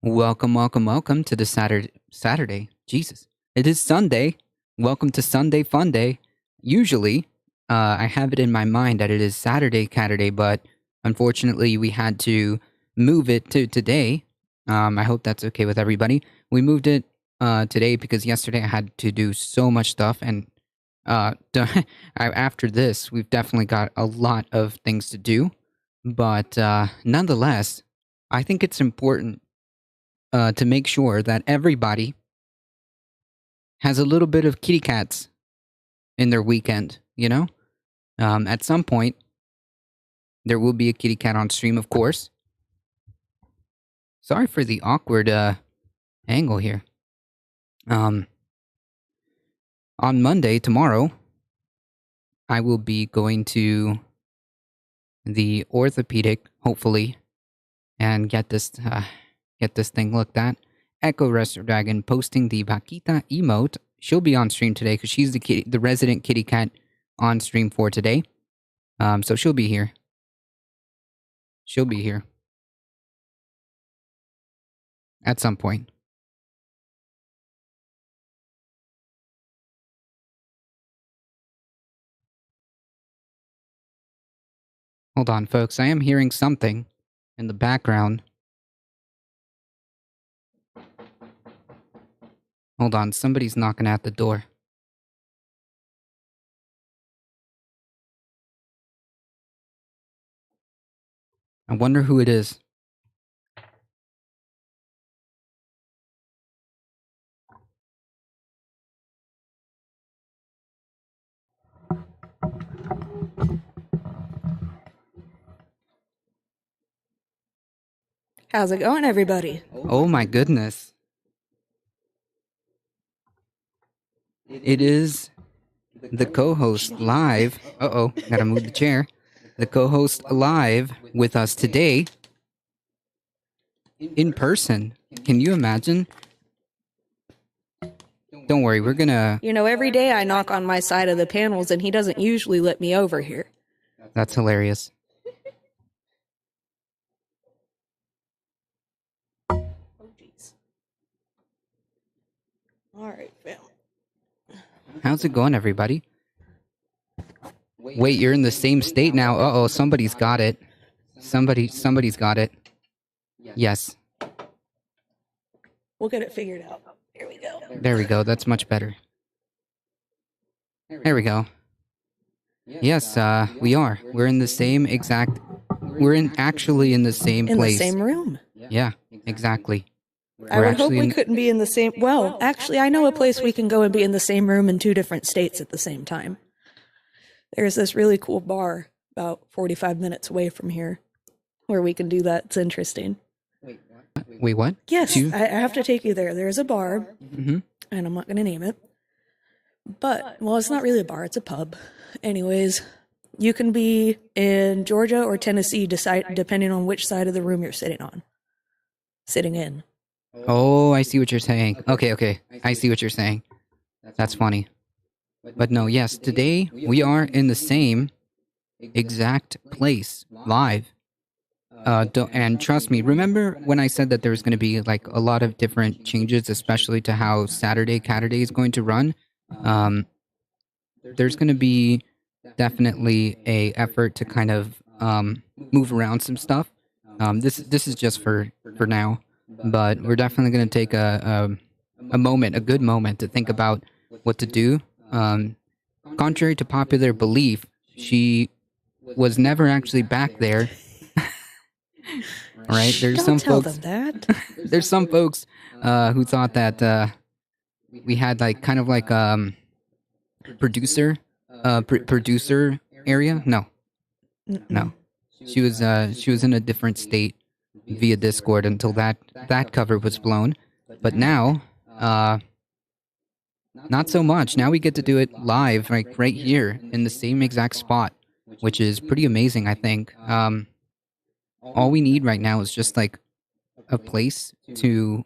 Welcome to the Saturday. Jesus, it is Sunday. Welcome to Sunday Funday. Usually, I have it in my mind that it is Saturday, but unfortunately, we had to move it to today. I hope that's okay with everybody. We moved it today because yesterday I had to do so much stuff, and after this, we've definitely got a lot of things to do. But nonetheless, I think it's important to make sure that everybody has a little bit of kitty cats in their weekend, At some point, there will be a kitty cat on stream, of course. Sorry for the awkward angle here. On Monday, tomorrow, I will be going to the orthopedic, hopefully, and get this thing looked at. Echo Rester Dragon posting the Vaquita emote. She'll be on stream today because she's the resident kitty cat on stream for today. So she'll be here. She'll be here at some point. Hold on, folks. I am hearing something in the background. Hold on, somebody's knocking at the door. I wonder who it is. How's it going, everybody? Oh my goodness. It is the co-host live. Uh-oh, gotta move the chair. The co-host live with us today in person. Can you imagine? Don't worry, we're gonna... every day I knock on my side of the panels and he doesn't usually let me over here. That's hilarious. Oh, jeez. All right, fam. How's it going, everybody? Wait, you're in the same state now? Uh-oh, somebody's got it. Somebody's got it. Yes. We'll get it figured out. Here we go. There we go. That's much better. There we go. Yes, we are. We're in the same exact... actually in the same place. In the same room. Yeah, exactly. I would hope we couldn't be in the same... Well, actually, I know a place we can go and be in the same room in two different states at the same time. There's this really cool bar about 45 minutes away from here where we can do that. It's interesting. Wait, what? Yes, I have to take you there. There's a bar, Mm-hmm. and I'm not going to name it. But, well, it's not really a bar. It's a pub. Anyways, you can be in Georgia or Tennessee, depending on which side of the room you're sitting in. Oh, I see what you're saying. Okay. I see what you're saying. That's funny. But no, yes, today we are in the same exact place, live. And trust me, remember when I said that there was going to be like a lot of different changes, especially to how Saturday is going to run? There's going to be definitely a effort to kind of move around some stuff. This is just for now. But we're definitely going to take a good moment to think about what to do. Contrary to popular belief, she was never actually back there. Right? There's Don't some tell folks. them that. There's some folks who thought that we had like kind of like producer area. No. She was in a different state via Discord until that cover was blown. But now, not so much. Now we get to do it live, like right here in the same exact spot, which is pretty amazing, I think. All we need right now is just like a place to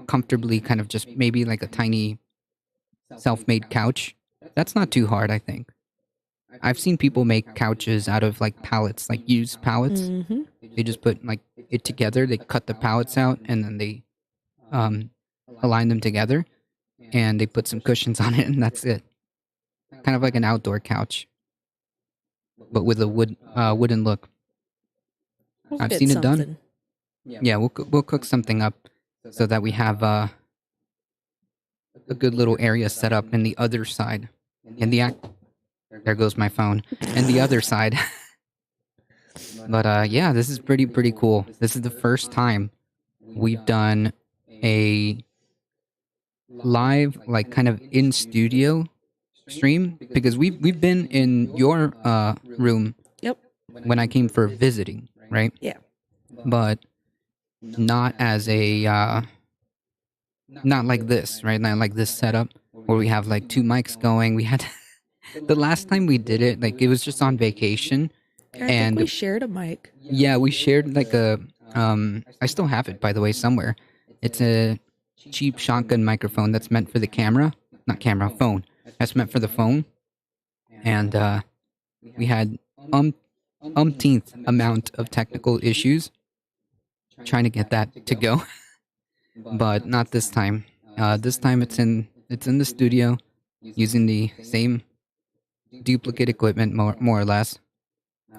comfortably kind of just maybe like a tiny self-made couch. That's not too hard, I think. I've seen people make couches out of like pallets, like used pallets. Mm-hmm. They just put like it together. They cut the pallets out and then they um, align them together, and they put some cushions on it, and that's it. Kind of like an outdoor couch, but with a wooden look. We'll I've get seen it done. something. Yeah, we'll cook something up so that we have a good little area set up in the other side. In the act, there goes my phone. And the other side. But yeah, this is pretty cool. This is the first time we've done a live, like kind of in studio stream, because we've been in your room. Yep. When I came for visiting, right? Yeah. But not as a not like this, right? Not like this setup where we have like two mics going. We had the last time we did it, like it was just on vacation, I think we shared a mic. Yeah, we shared like a I still have it, by the way, somewhere. It's a cheap shotgun microphone that's meant for the camera, not camera, phone. That's meant for the phone. And we had umpteenth amount of technical issues trying to get that to go. But not this time. This time it's in the studio using the same duplicate equipment, more or less.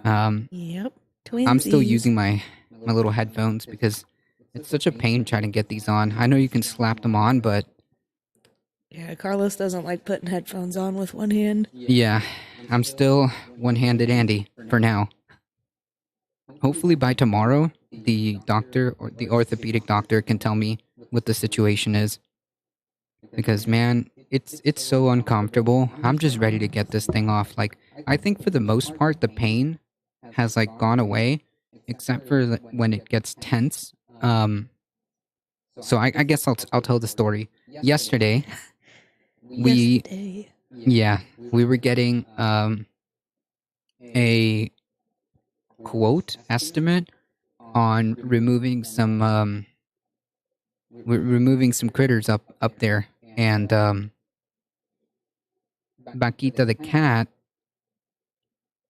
Yep. I'm still Twinsies. using my little headphones because it's such a pain trying to get these on. I know you can slap them on, but Yeah, Carlos doesn't like putting headphones on with one hand. yeah, I'm still one-handed Andy for now. Hopefully by tomorrow, the doctor or the orthopedic doctor can tell me what the situation is. Because man, it's so uncomfortable. I'm just ready to get this thing off. Like, I think for the most part, the pain has like gone away, except for when it gets tense. So I guess I'll tell the story. Yesterday, Yesterday. we were getting a quote estimate on removing some critters up there, and Bakita the cat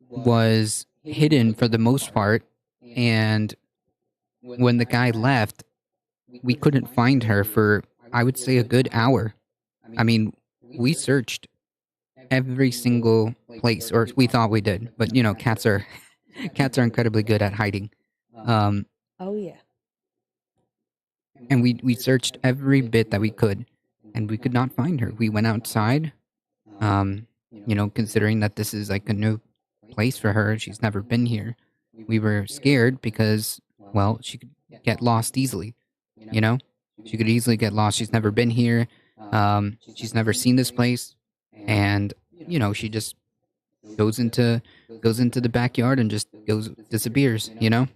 was hidden for the most part, and when the guy left, we couldn't find her for, I would say, a good hour. I mean, we searched every single place, or we thought we did, but you know, cats are incredibly good at hiding. Oh yeah. And we searched every bit that we could, and we could not find her. We went outside, you know, considering that this is like a new place for her, she's never been here. We were scared because, well, she could get lost easily. You know, she could easily get lost. She's never been here. She's never seen this place, and you know, she just goes into the backyard and just disappears. You know.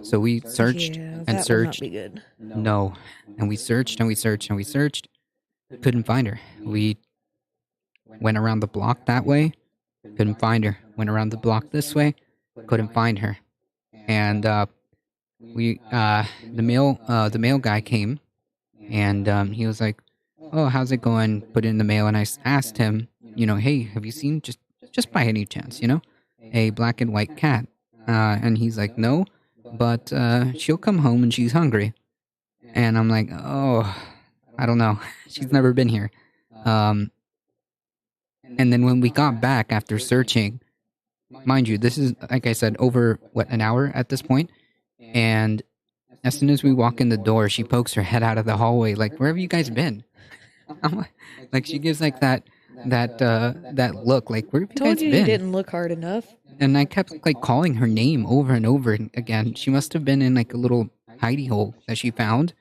So we searched and searched. Would not be good. No, and we searched and we searched and we searched. Couldn't find her. We went around the block that way. Couldn't find her. Went around the block this way. Couldn't find her. And the mail guy came, and he was like, "Oh, how's it going? Put it in the mail." And I asked him, you know, "Hey, have you seen just by any chance, you know, a black and white cat?" And he's like, "No, but she'll come home and she's hungry." And I'm like, "Oh, I don't know. She's never been here." And then when we got back after searching, mind you, this is, like I said, over, an hour at this point. And as soon as we walk in the door, she pokes her head out of the hallway, like, "Where have you guys been?" I'm like, she gives like that look, like, "Where have you Told guys you been?" you didn't look hard enough. And I kept like calling her name over and over again. She must have been in like a little hidey hole that she found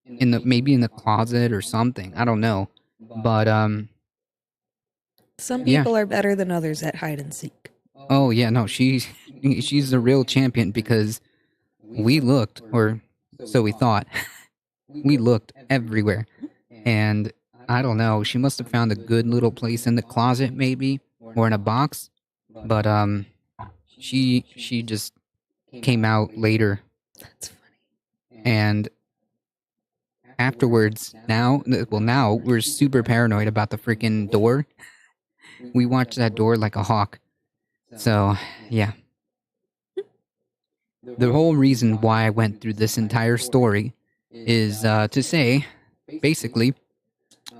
maybe in the closet or something. I don't know. But Some yeah. people are better than others at hide and seek. Oh yeah, no, she's a real champion, because we looked, or so we thought. We looked everywhere. And I don't know, she must have found a good little place in the closet maybe, or in a box. But she just came out later. That's funny. And afterwards, now we're super paranoid about the freaking door. We watch that door like a hawk. So, yeah. The whole reason why I went through this entire story is to say, basically,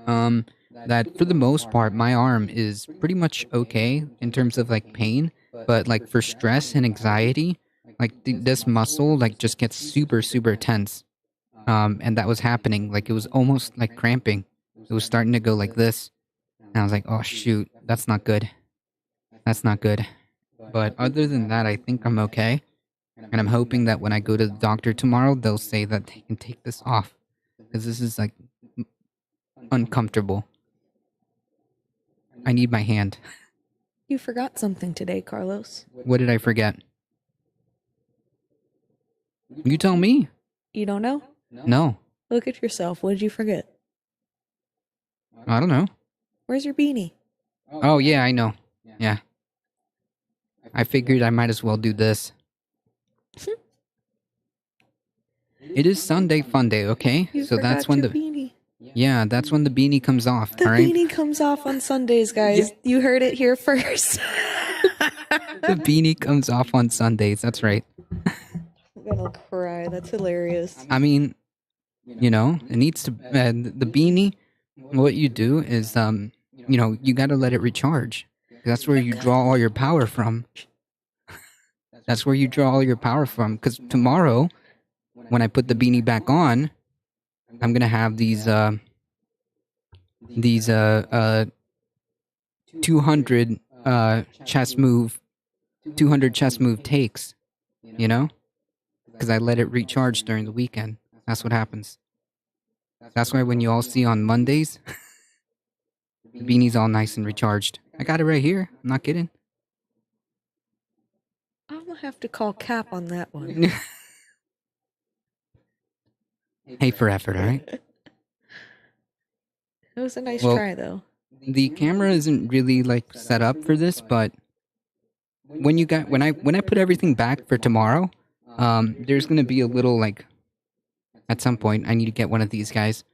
that for the most part, my arm is pretty much okay in terms of like pain, but like for stress and anxiety, like this muscle like just gets super, super tense. And that was happening. Like it was almost like cramping. It was starting to go like this. And I was like, oh shoot, that's not good. That's not good. But other than that, I think I'm okay. And I'm hoping that when I go to the doctor tomorrow, they'll say that they can take this off. Because this is like uncomfortable. I need my hand. You forgot something today, Carlos. What did I forget? You tell me. You don't know? No. Look at yourself. What did you forget? I don't know. Where's your beanie? Oh, yeah, I know. Yeah. I figured I might as well do this. It is Sunday Funday, okay? So that's when the beanie. Yeah, that's when the beanie comes off, The all right? beanie comes off on Sundays, guys. Yeah. You heard it here first. The beanie comes off on Sundays, that's right. I'm gonna cry. That's hilarious. I mean, you know, it needs to... the beanie, what you do is, you know, you gotta let it recharge. That's where you draw all your power from. That's where you draw all your power from. Because tomorrow, when I put the beanie back on, I'm gonna have these 200 chest move 200 chest move takes, you know? Because I let it recharge during the weekend. That's what happens. That's why when you all see on Mondays, the beanie's all nice and recharged. I got it right here. I'm not kidding. I'm gonna have to call Cap on that one. Hey for effort, all right? It was a nice try, though. The camera isn't really like set up for this, but when I put everything back for tomorrow, there's gonna be a little like at some point I need to get one of these guys.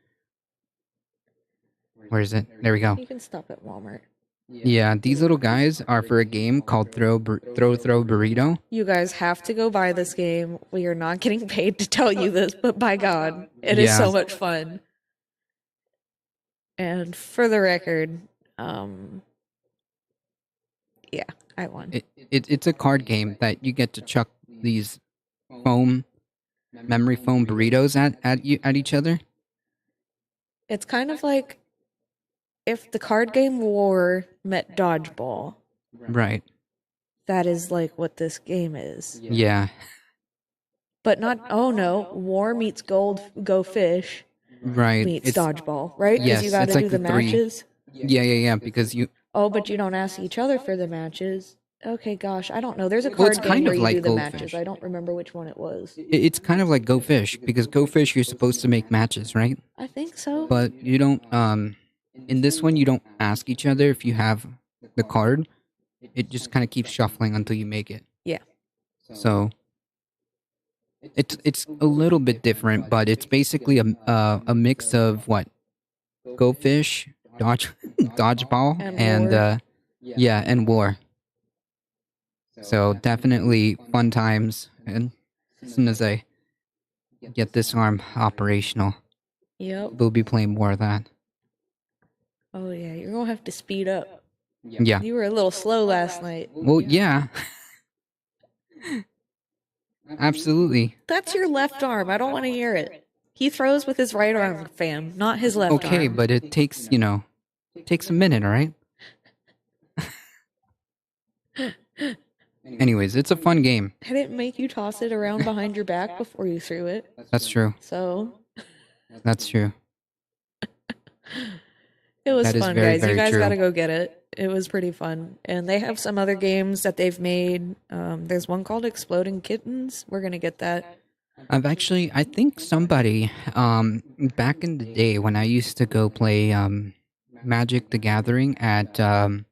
Where is it? There we go. You can stop at Walmart. Yeah, these little guys are for a game called Throw Burrito. You guys have to go buy this game. We are not getting paid to tell you this, but by God, it is so much fun. And for the record, yeah, I won. It's a card game that you get to chuck these memory foam burritos at each other. It's kind of like if the card game War met Dodgeball. Right. That is like what this game is. Yeah. But not, oh no, War meets Go Fish. Right. Meets Dodgeball, right? Because yes, you gotta do the matches. Yeah, because you... Oh, but you don't ask each other for the matches. Okay, gosh, I don't know. There's a card game where you do the matches. I don't remember which one it was. It's kind of like Go Fish, because Go Fish you're supposed to make matches, right? I think so. But you don't, in this one you don't ask each other if you have the card. It just kind of keeps shuffling until you make it. Yeah. So... It's a little bit different, but it's basically a mix of what? Go Fish, Dodgeball, and War. So definitely fun times, and as soon as I get this arm operational, we'll be playing more of that. Oh yeah, you're gonna have to speed up. Yeah. You were a little slow last night. Well, yeah. Absolutely. That's your left arm. I don't want to hear it. He throws with his right arm, fam, not his left arm. Okay, but it takes, it takes a minute, all right? Anyways, it's a fun game. I didn't make you toss it around behind your back before you threw it. That's true. So. That's true. It was fun, guys. You guys gotta go get it. It was pretty fun. And they have some other games that they've made. There's one called Exploding Kittens. We're gonna get that. I think somebody, back in the day when I used to go play, Magic the Gathering at a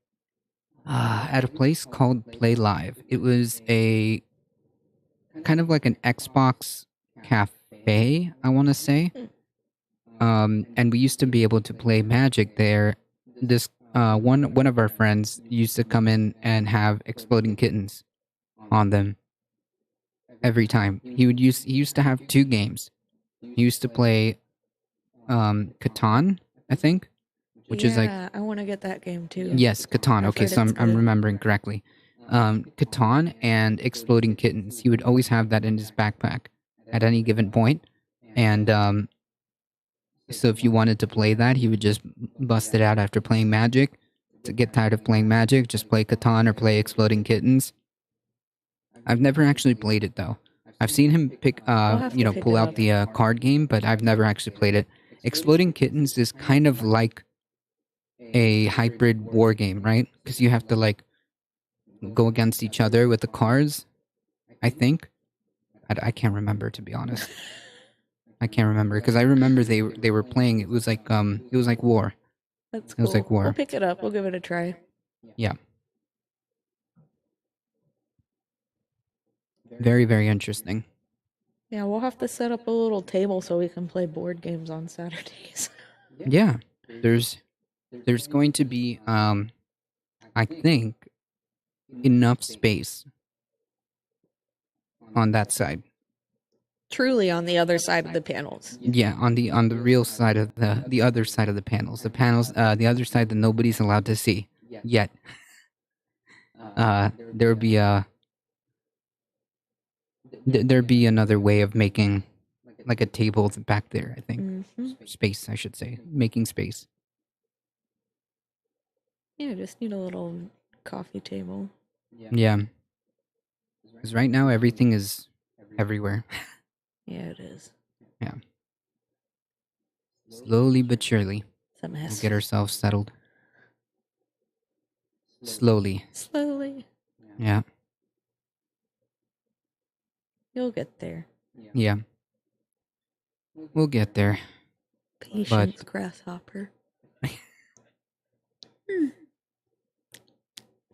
place called Play Live. It was a kind of like an Xbox cafe, I want to say. And we used to be able to play Magic there. This one of our friends used to come in and have exploding kittens on them every time. He used to have two games. He used to play Catan, I think, which is like, I want to get that game too. yes, Catan. I've Okay, heard so it's I'm good. remembering correctly. Catan and exploding kittens. He would always have that in his backpack at any given point, and so if you wanted to play that, he would just bust it out after playing Magic. To get tired of playing Magic, just play Catan or play Exploding Kittens. I've never actually played it though. I've seen him pick, have to pick pull it out up. the card game, but I've never actually played it. Exploding Kittens is kind of like a hybrid war game, right? Because you have to like go against each other with the cards. I think. I can't remember, to be honest. I can't remember because I remember they were playing. It was like war. That's It cool. was like war. We'll pick it up. We'll give it a try. Yeah. Very, very interesting. Yeah, we'll have to set up a little table so we can play board games on Saturdays. Yeah. There's going to be I think enough space on that side. Truly on the other side of the panels. Yeah, on the real side of the other side of the panels. The panels the other side that nobody's allowed to see yet. There'll be there'd be another way of making like a table back there, I think. Mm-hmm. Space, I should say. Making space. Yeah, just need a little coffee table. Yeah. Because right now everything is everywhere. Yeah, it is. Yeah. Slowly but surely, It's a mess. we'll get ourselves settled. Slowly. Slowly. Yeah. You'll get there. Yeah. We'll get there. Patience, grasshopper.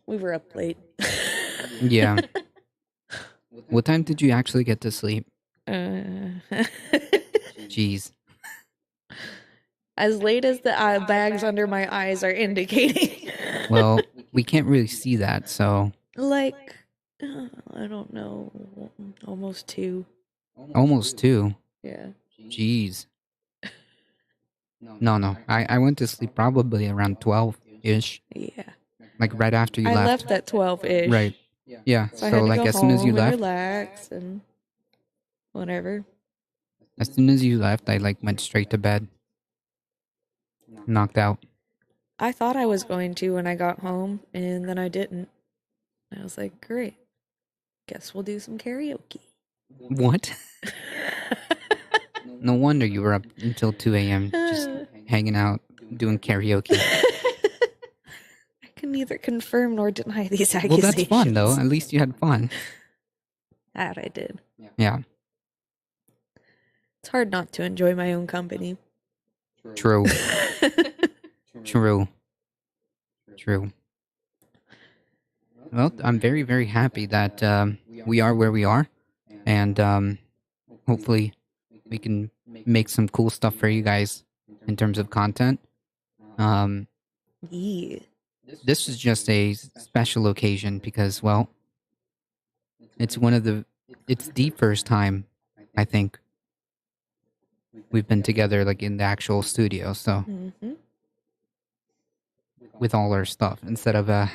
We were up late. Yeah. What time did you actually get to sleep? Jeez. As late as the bags under my eyes are indicating. Well, we can't really see that, so... Like, I don't know, almost 2. Almost 2. Yeah. Jeez. No. I went to sleep probably around 12-ish. Yeah. Like right after you I left. left at 12-ish. Right. Yeah. So I had to like go as soon as you home and left, relax and whatever. as soon as you left, I like went straight to bed. Knocked out. I thought I was going to when I got home, and then I didn't. I was like, great. Guess we'll do some karaoke. What? No wonder you were up until 2 a.m. just hanging out, doing karaoke. I can neither confirm nor deny these Well, accusations. that's fun, though. At least you had fun. That I did. Yeah. It's hard not to enjoy my own company. True. True. Well, I'm very, very happy that we are where we are. And hopefully we can make some cool stuff for you guys in terms of content. Yeah. This is just a special occasion because, well, it's the first time, I think, we've been together like in the actual studio. So Mm-hmm. with all our stuff instead of a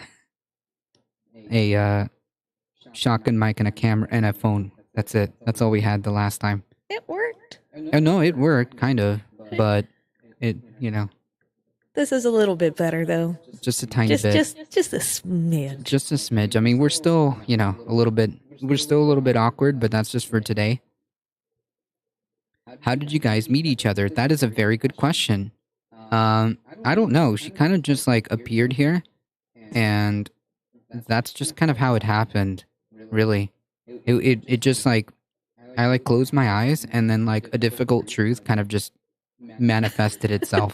shotgun mic and a camera and a phone. That's it. That's all we had the last time. It worked. Oh, no, it worked kind of, but it, This is a little bit better though. just a tiny Just bit, just a smidge. just a smidge. I mean, we're still, we're still a little bit awkward, but that's just for today. How did you guys meet each other? That is a very good question. I don't know. She kind of just like appeared here, and that's just kind of how it happened. Really, it just like I like closed my eyes, and then like a difficult truth kind of just manifested itself.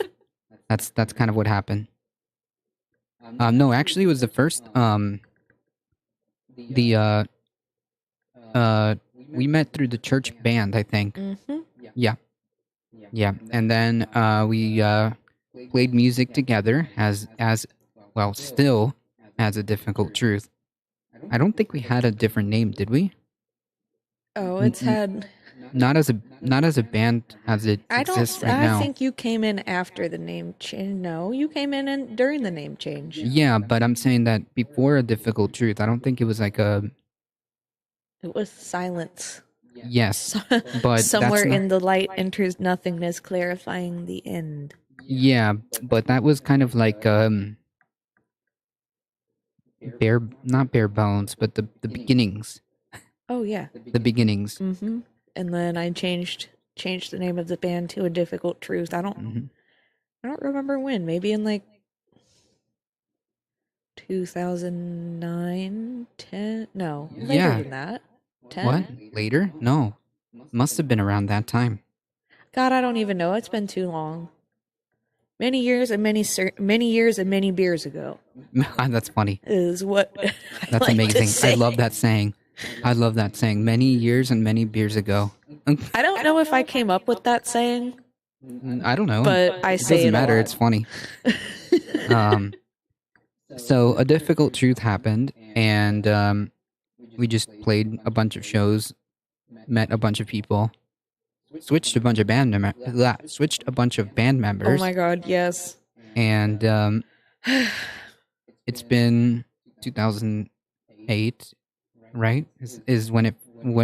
That's kind of what happened. No, actually, it was the first. We met through the church band, I think. Mm-hmm. Yeah, and then we played music together as well, still has a difficult truth. I don't think we had a different name, did we? Oh, N- it's n- had. not as a band as it I don't. exists right I now. think you came in after the name change. No, you came in during the name change. Yeah, but I'm saying that before a difficult truth, I don't think it was like a It was silence. yes, but that's Somewhere not. in the light enters nothingness, clarifying the end. Yeah, but that was kind of like bare, not bare bones, but the beginnings, Oh yeah. the beginnings. Mm-hmm. And then I changed the name of the band to A Difficult Truth. Hmm. I don't remember when. Maybe in like 2009, 10. No, later Yeah. than that. What? 10. Later? No. Must have been around that time. God, I don't even know. It's been too long. Many years and many years and many beers ago That's funny. is what I That's like to amazing. I say. love that saying. I love that saying. Many years and many beers ago. I don't know if I came up with that saying, I don't know. but I It say doesn't it matter. a It's funny. Um, so a difficult truth happened, and we just played a bunch of shows, met a bunch of people, switched a bunch of band lot. Oh members, my god, yes. and it's been 2008, right? Is when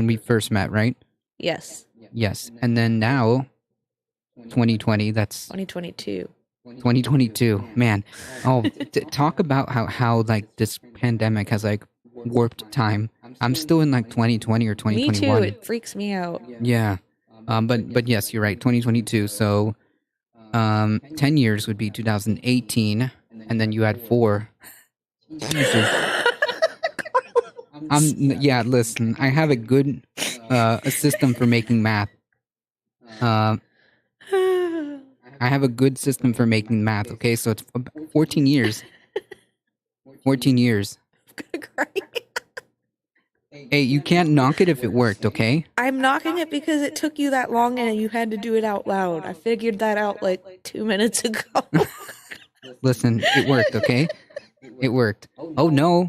we first met, right? Yes. Yes, and then now 2020. That's 2022. 2022. Man, oh, talk about how like this pandemic has like warped time. I'm still in like 2020 or Me too. 2021. It freaks me out. Yeah. But yes, you're right. 2022. So 10 years would be 2018, and then you had 4. Jesus. Yeah, listen, I have a good a system for making math. Uh, I have a good system for making math, okay? So it's 14 years. 14 years. Hey, you can't knock it if it worked, okay? I'm knocking it because it took you that long and you had to do it out loud. I figured that out like 2 minutes ago. Listen, it worked, okay? It worked. Oh no.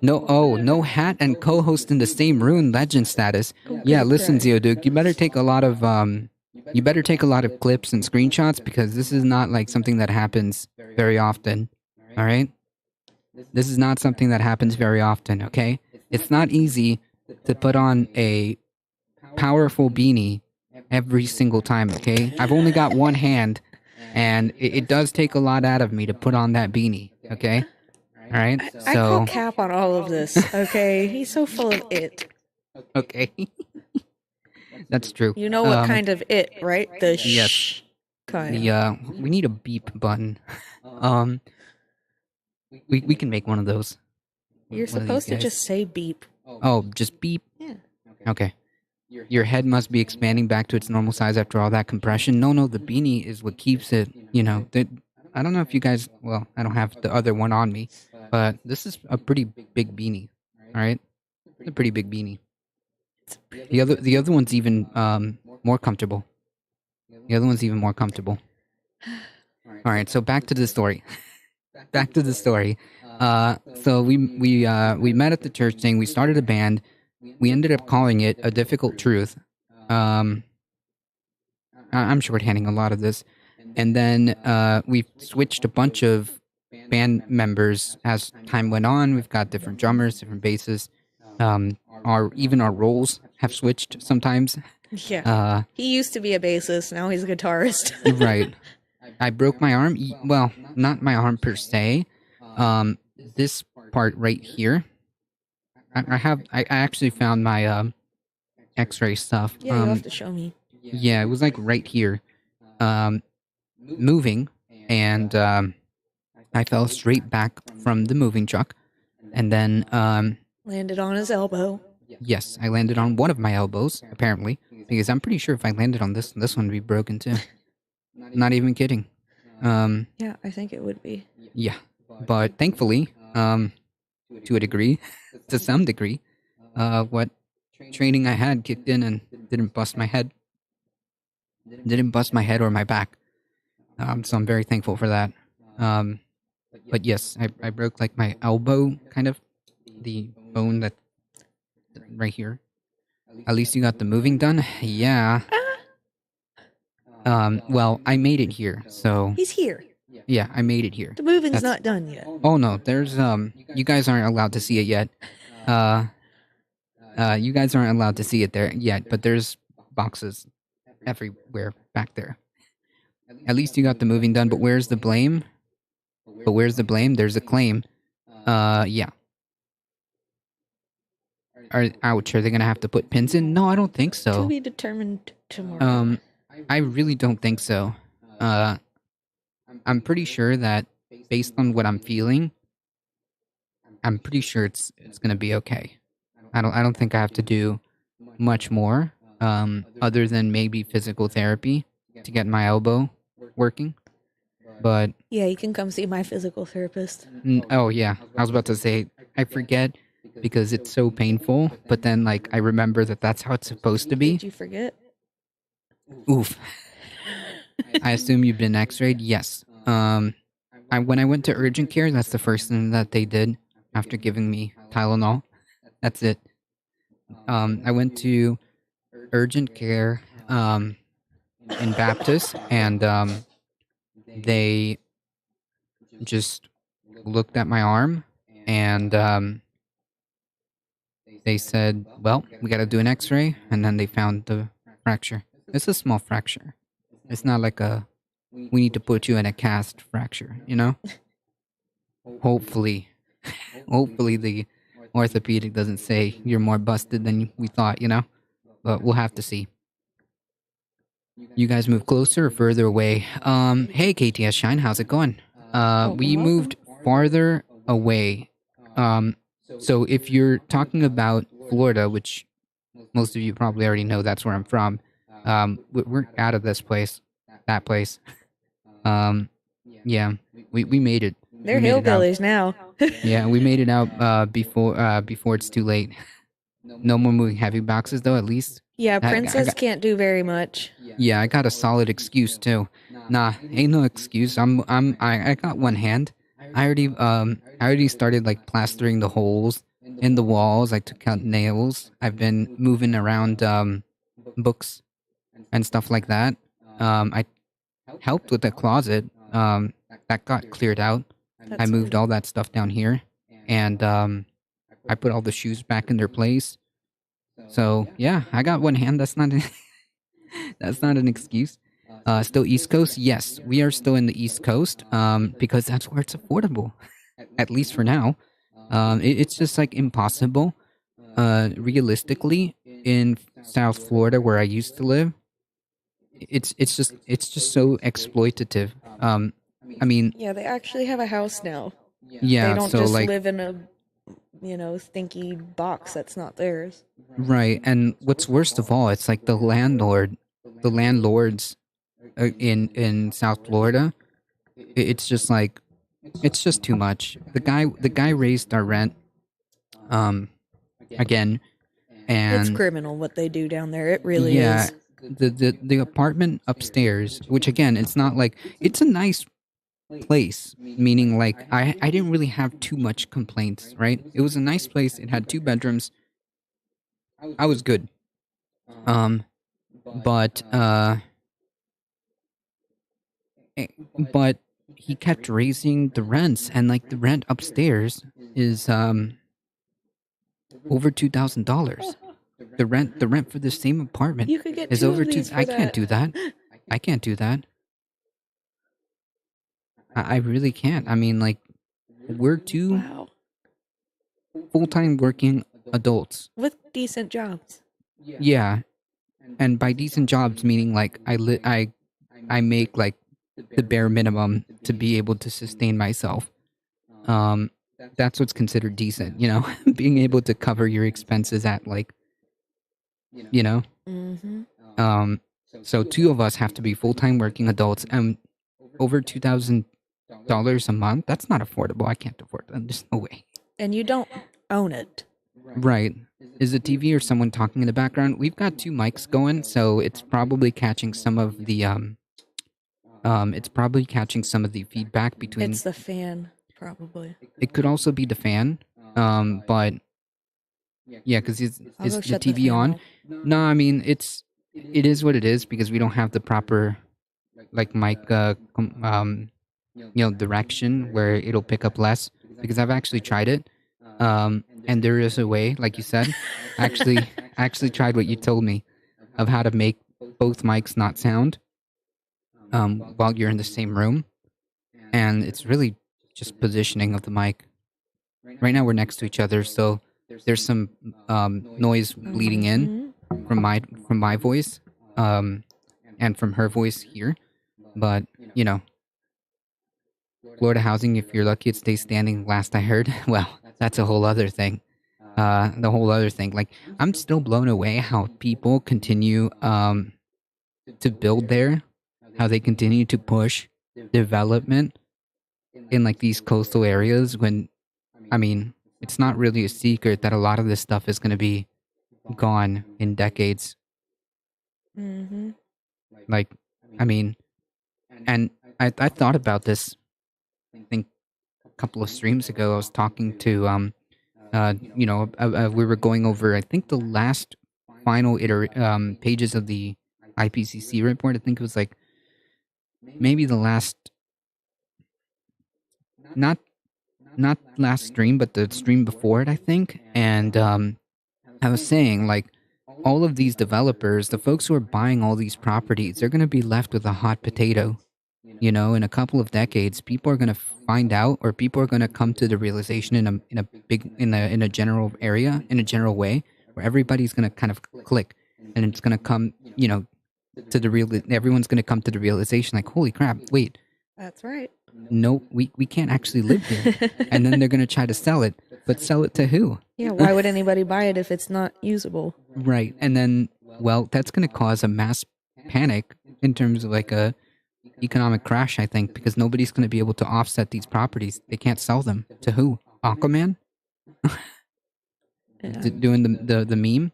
No hat and co-host in the same room legend status. Yeah, listen, Zeoduke, you better take a lot of clips and screenshots because this is not like something that happens very often. All right? This is not something that happens very often, okay? It's not easy to put on a powerful beanie every single time, okay? I've only got one hand, and it does take a lot out of me to put on that beanie, okay? All right? I call Cap on all of this, okay? He's so full of it. Okay. That's true. You know what kind of it, right? The yes. shh kind. We need a beep button. We can make one of those. You're supposed to just say beep. Oh, just beep? Yeah. Okay. Your head must be expanding back to its normal size after all that compression. No, the beanie is what keeps it, I don't know if you guys, well, I don't have the other one on me, but this is a pretty big beanie, all right? It's a pretty big beanie. The other one's even more comfortable. The other one's even more comfortable. All right, so back to the story. So we met at the church thing. We started a band. We ended up calling it A Difficult Truth. I'm shorthanding a lot of this. And then we switched a bunch of band members as time went on. We've got different drummers, different basses. Our roles have switched sometimes. Yeah. He used to be a bassist. Now he's a guitarist. Right. I broke my arm. Well, not my arm per se. This part right here. I actually found my X-ray stuff. Yeah, you have to show me. Yeah, it was like right here. Moving, and I fell straight back from the moving truck, and then landed on his elbow. Yes, I landed on one of my elbows, apparently, because I'm pretty sure if I landed on this one would be broken too. Not even kidding. Yeah, I think it would be. Yeah, but thankfully, to a degree, to some degree, what training I had kicked in and didn't bust my head. Didn't bust my head or my back. So I'm very thankful for that. But yes, I broke like my elbow, kind of the bone that right here. At least you got the moving done. Yeah. Well, I made it here, so He's here. yeah, I made it here. The moving's not done yet. Oh no, there's you guys aren't allowed to see it yet. You guys aren't allowed to see it there yet, but there's boxes everywhere back there. At least you got the moving done, but where's the blame? There's a claim. Yeah. Ouch, are they gonna have to put pins in? No, I don't think so. To be determined tomorrow. I really don't think so. I'm pretty sure that based on what I'm feeling, I'm pretty sure it's gonna be okay. I don't think I have to do much more, other than maybe physical therapy to get my elbow working. But yeah, you can come see my physical therapist. Oh yeah, I was about to say I forget because it's so painful, but then like I remember that that's how it's supposed to be. Did you forget? Oof. I assume you've been X-rayed. Yes. When I went to urgent care, that's the first thing that they did after giving me Tylenol. That's it. I went to urgent care in Baptist, and they just looked at my arm, and they said, "Well, we got to do an X-ray," and then they found the fracture. It's a small fracture. It's not like we need to put you in a cast fracture, you know? Hopefully the orthopedic doesn't say you're more busted than we thought, you know? But we'll have to see. You guys move closer or further away? Hey KTS Shine, how's it going? We moved farther away. So if you're talking about Florida, which most of you probably already know that's where I'm from, we're out of this place, that place. Yeah, we made it. They're hillbillies now. Yeah, we made it out before it's too late. No more moving heavy boxes though, at least. Yeah, Princess can't do very much. Yeah, I got a solid excuse too. Nah, ain't no excuse. I got one hand. I already started like plastering the holes in the walls. I took out nails. I've been moving around books and stuff like that. I helped with the closet. That got cleared out. I moved all that stuff down here, and I put all the shoes back in their place. So yeah, I got one hand. That's not that's not an excuse. Still East Coast? Yes, we are still in the East Coast. Because that's where it's affordable, at least for now. It's just like impossible. Realistically, in South Florida, where I used to live, it's just so exploitative. I mean, yeah, they actually have a house now. Yeah, they don't so just like live in a stinky box that's not theirs. Right, and what's worst of all, it's like the landlords in South Florida. It's just like it's just too much. The guy raised our rent, again, and it's criminal what they do down there. It really yeah, is. the apartment upstairs, which again, it's not like it's a nice place, meaning like I didn't really have too much complaints, right? It was a nice place. It had 2 bedrooms. I was good. But but he kept raising the rents, and like the rent upstairs is over $2,000. The rent for the same apartment You could get is two over of these two. for I can't do that. I can't do that. I really can't. I mean, like, we're 2 Wow. full-time working adults. With decent jobs. Yeah, and by decent jobs, meaning like I make like the bare minimum to be able to sustain myself. That's what's considered decent, you know, being able to cover your expenses at like, you know. Mm-hmm. So 2 of us have to be full-time working adults, and over $2,000 a month. That's not affordable. I can't afford that. There's no way. And you don't own it. Right. Is it TV or someone talking in the background? We've got 2 mics going, so it's probably catching some of the It's probably catching some of the feedback between. It's the fan, probably. It could also be the fan. But yeah, because I'll go is the shut the TV fan on? off. No, I mean it is what it is because we don't have the proper like mic direction where it'll pick up less. Because I've actually tried it, and there is a way, like you said. Actually, I actually tried what you told me of how to make both mics not sound while you're in the same room, and it's really just positioning of the mic. Right now we're next to each other, so there's some noise bleeding in from my voice, and from her voice here. But Florida housing, if you're lucky, it stays standing. Last I heard, well, that's a whole other thing. The whole other thing. Like I'm still blown away how people continue to build there, how they continue to push development in like these coastal areas when I mean, it's not really a secret that a lot of this stuff is going to be gone in decades. Mm-hmm. Like, I mean, and I thought about this, I think, a couple of streams ago. I was talking to, we were going over, I think, the last final pages of the IPCC report. I think it was like maybe the last, not last stream, but the stream before it, I think. And I was saying, like, all of these developers, the folks who are buying all these properties, they're going to be left with a hot potato. In a couple of decades, people are going to find out, or people are going to come to the realization in a general area, in a general way, where everybody's going to kind of click, and it's going to come, to everyone's going to come to the realization, like, holy crap, wait, That's right. no, we can't actually live there. And then they're going to try to sell it, but sell it to who? Yeah, why would anybody buy it if it's not usable? Right. And then, well, that's going to cause a mass panic in terms of like a economic crash, I think, because nobody's going to be able to offset these properties. They can't sell them to who? Aquaman? Doing the meme?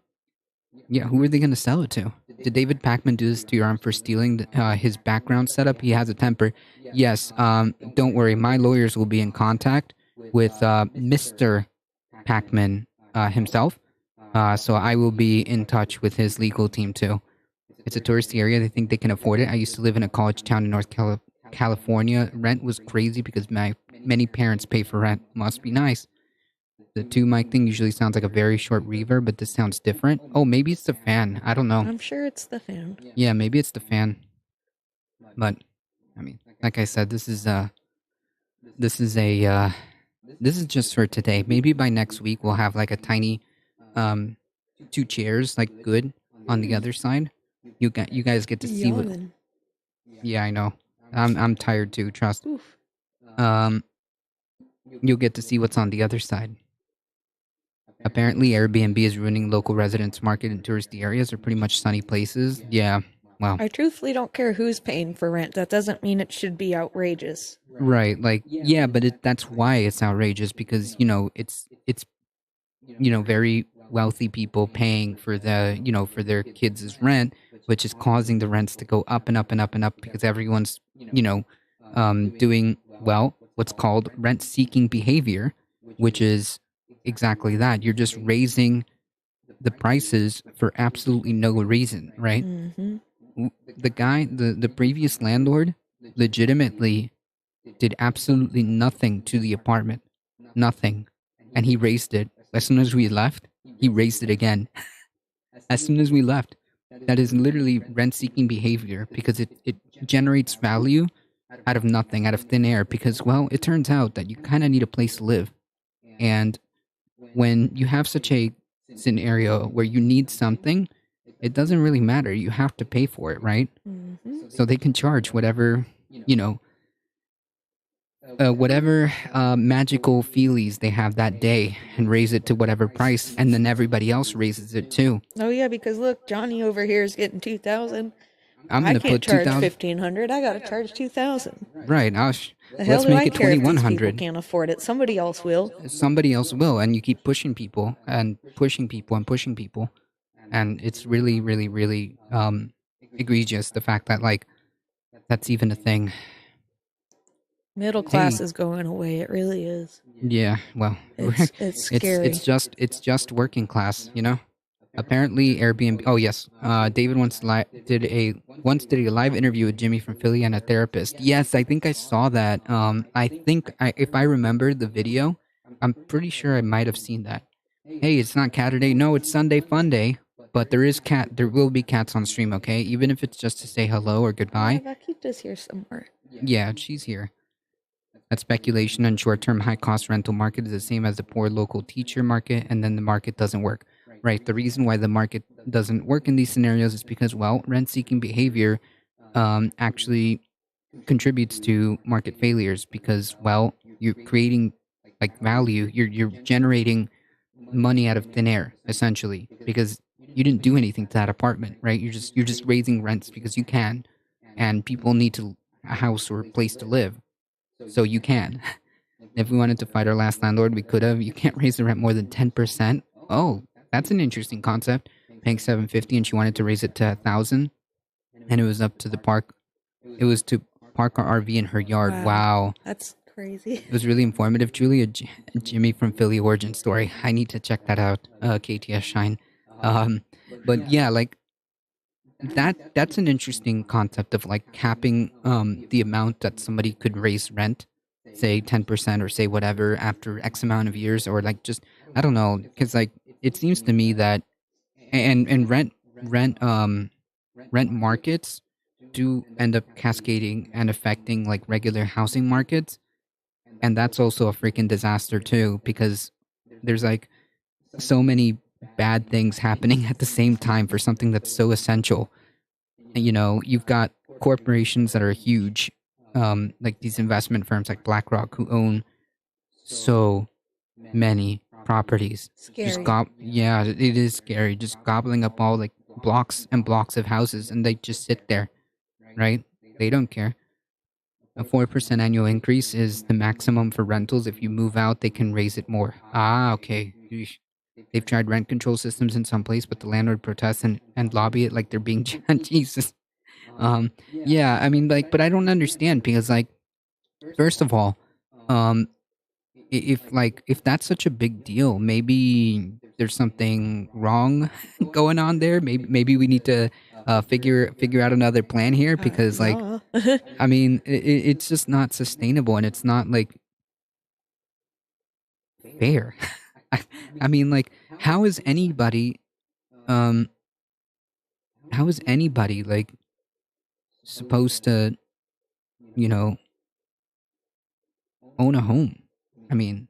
Yeah, who are they going to sell it to? Did David Pacman do this to your arm for stealing his background setup? He has a temper. Yes, don't worry. My lawyers will be in contact with Mr. Pacman himself. So I will be in touch with his legal team too. It's a touristy area. They think they can afford it. I used to live in a college town in North California. Rent was crazy because many parents pay for rent. Must be nice. The two mic thing usually sounds like a very short reverb, but this sounds different. Oh, maybe it's the fan. I don't know. I'm sure it's the fan. Yeah, maybe it's the fan. But I mean, like I said, this is just for today. Maybe by next week we'll have like a tiny two chairs, like good, on the other side. You guys get to see what. Yeah, I know. I'm tired too. Trust. Oof. You'll get to see what's on the other side. Apparently, Airbnb is ruining local residents' market in touristy areas. They're pretty much sunny places. Yeah. Well, I truthfully don't care who's paying for rent. That doesn't mean it should be outrageous. Right. Like, yeah, but that's why it's outrageous because it's very wealthy people paying for for their kids' rent, which is causing the rents to go up and up and up and up because everyone's doing what's called rent-seeking behavior, which is exactly that. You're just raising the prices for absolutely no reason, right? Mm-hmm. The previous landlord legitimately did absolutely nothing to the apartment. Nothing. And he raised it. As soon as we left, he raised it again. As soon as we left. That is literally rent-seeking behavior because it generates value out of nothing, out of thin air. Because, well, it turns out that you kind of need a place to live. And when you have such a scenario where you need something, it doesn't really matter. You have to pay for it, right? Mm-hmm. So they can charge whatever, whatever magical feelies they have that day and raise it to whatever price, and then everybody else raises it too. Oh yeah, because look, Johnny over here is getting 2,000. I'm I gonna can't put charge 2,000. 1,500. I gotta charge 2,000. Right. The hell Let's do make I it care if these people 2,100. can't afford it? Somebody else will. Somebody else will, and you keep pushing people and pushing people and pushing people, and it's really, really, really egregious the fact that that's even a thing. Middle class Hey, is going away. It really is. yeah, well, It's it's scary. it's just working class, you know. Apparently, Airbnb. Oh yes, David once did a live interview with Jimmy from Philly and a therapist. Yes, I think I saw that. I think if I remember the video, I'm pretty sure I might have seen that. Hey, it's not Catterday. No, it's Sunday Funday. But there will be cats on stream, okay? Even if it's just to say hello or Yeah, goodbye. Vaquita's here somewhere. Yeah, she's here. That speculation on short-term high-cost rental market is the same as the poor local teacher market, and then the market doesn't work. Right. The reason why the market doesn't work in these scenarios is because, well, rent-seeking behavior actually contributes to market failures because, well, you're creating like value. You're generating money out of thin air essentially because you didn't do anything to that apartment, right? You're just raising rents because you can, and people need a house or a place to live, so you can. If we wanted to fight our last landlord, we could have. You can't raise the rent more than 10%. Oh, that's an interesting concept. Paying 750, and she wanted to raise it to 1,000, and it was up to the park. It was to park our RV in her yard. Wow. That's crazy. It was really informative, truly. Jimmy from Philly origin story. I need to check that out. KTS Shine. But yeah, like that's an interesting concept of like capping the amount that somebody could raise rent, say 10% or say whatever after X amount of years, or like just I don't know, because like it seems to me that and rent rent markets do end up cascading and affecting like regular housing markets, and that's also a freaking disaster too because there's like so many bad things happening at the same time for something that's so essential. You know, you've got corporations that are huge, like these investment firms like BlackRock who own so many properties. Scary. Yeah, it is scary. Just gobbling up all like blocks and blocks of houses, and they just sit there, right? They don't care. A 4% annual increase is the maximum for rentals. If you move out, they can raise it more. Ah, okay. Yeesh. They've tried rent control systems in some place, but the landlord protests and lobby it like they're being Jesus. Yeah, I mean, like, but I don't understand because, like, first of all, um, if that's such a big deal, maybe there's something wrong going on there. Maybe we need to figure out another plan here because, like, Yeah. I mean, it's just not sustainable and it's not like fair. I, I mean, like, how is anybody, um, how is anybody like supposed to, you know, own a home? I mean,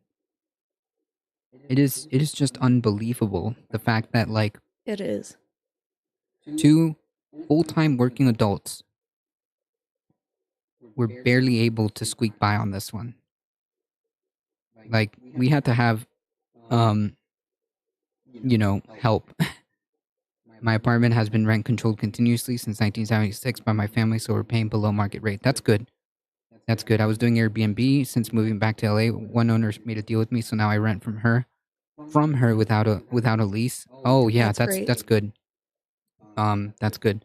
it is just unbelievable the fact that like It is. two full-time working adults were barely able to squeak by on this one. Like we had to have, um, help. My apartment has been rent controlled continuously since 1976 by my family, so we're paying below market rate. That's good. That's good. I was doing Airbnb since moving back to LA. One owner made a deal with me, so now I rent from her without a lease. Oh yeah, That's great. that's good. That's good.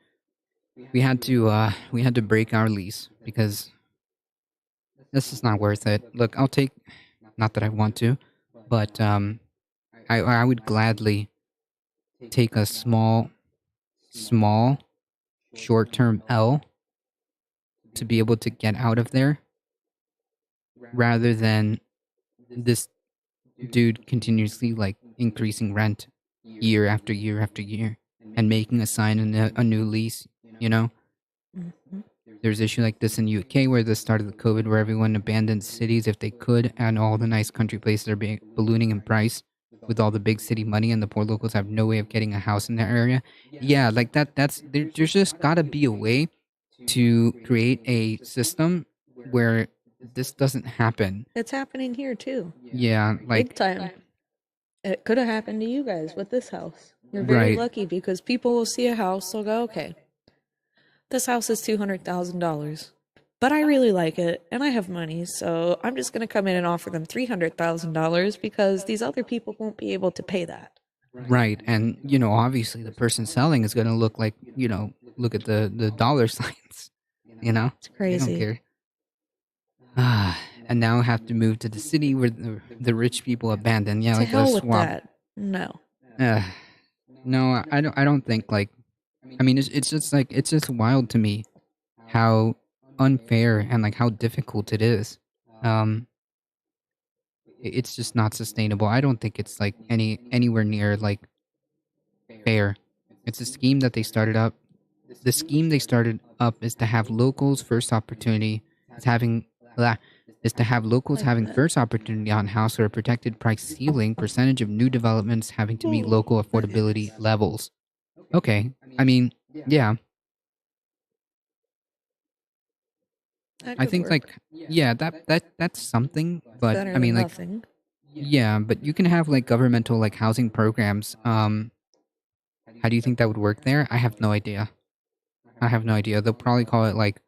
We had to break our lease because this is not worth it. Look, I'll take, not that I want to, but I would gladly take a small short term L to be able to get out of there rather than this dude continuously like increasing rent year after year after year and making us sign a new lease, you know? Mhm. There's issue like this in UK where the start of the COVID where everyone abandoned cities if they could and all the nice country places are being ballooning in price with all the big city money and the poor locals have no way of getting a house in their area. Yeah, like there's just gotta be a way to create a system where this doesn't happen. It's happening here too. Yeah, Big like time. It could have happened to you guys with this house. You're very right. lucky because people will see a house, they'll go, okay, this house is $200,000. But I really like it and I have money, so I'm just going to come in and offer them $300,000 because these other people won't be able to pay that. Right. And, obviously the person selling is going to look like, look at the dollar signs. It's They don't crazy. care. And now have to move to the city where the rich people abandon. Yeah, To like a hell with swamp. that. No. Uh, no, I don't think like. I mean, it's just wild to me how unfair and like how difficult it is. Um, it's just not sustainable. I don't think it's like anywhere near like fair. It's a scheme that they started up. The scheme they started up is to have locals first opportunity. Is having blah, is to have locals Wait a having minute. first opportunity on house or a protected price ceiling percentage of new developments having to meet local My affordability goodness. levels. Okay, I mean, yeah, That I could think work. like yeah, that's something, It's but better I mean than like nothing. yeah, but you can have like governmental like housing programs. How do you think that would work there? I have no idea. I have no idea. They'll probably call it like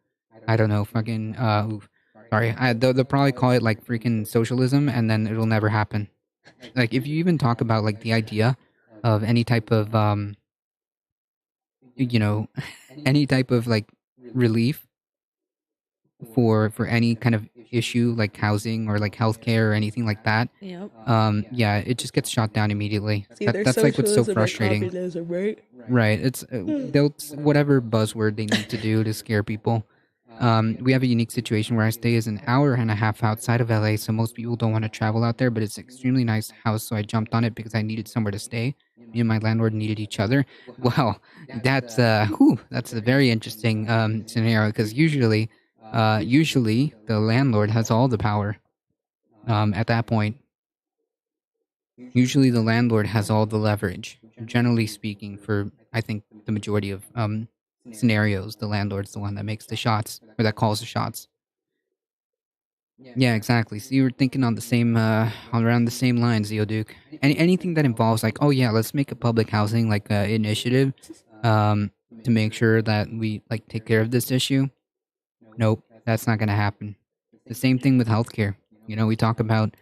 I don't know, fucking oof, sorry. They'll probably call it like freaking socialism, and then it'll never happen. Like if you even talk about like the idea of any type of you know, any type of like relief for any kind of issue like housing or like healthcare or anything like that, Yep. yeah, it just gets shot down immediately. It's either That's like what's so socialism or frustrating. communism, right? Right. It's they'll whatever buzzword they need to do to scare people. We have a unique situation where I stay is an hour and a half outside of LA, so most people don't want to travel out there. But it's an extremely nice house, so I jumped on it because I needed somewhere to stay. Me and my landlord needed each other. Well, that's a very interesting scenario because usually the landlord has all the power. At that point, usually the landlord has all the leverage. Generally speaking, for I think the majority of scenarios, the landlord's the one that makes the shots or that calls the shots. Yeah, exactly. So you were thinking on the same, around the same lines, Duke. Anything that involves like, oh yeah, let's make a public housing like initiative, um, to make sure that we like take care of this issue. Nope, that's not gonna happen. The same thing with healthcare. We talk about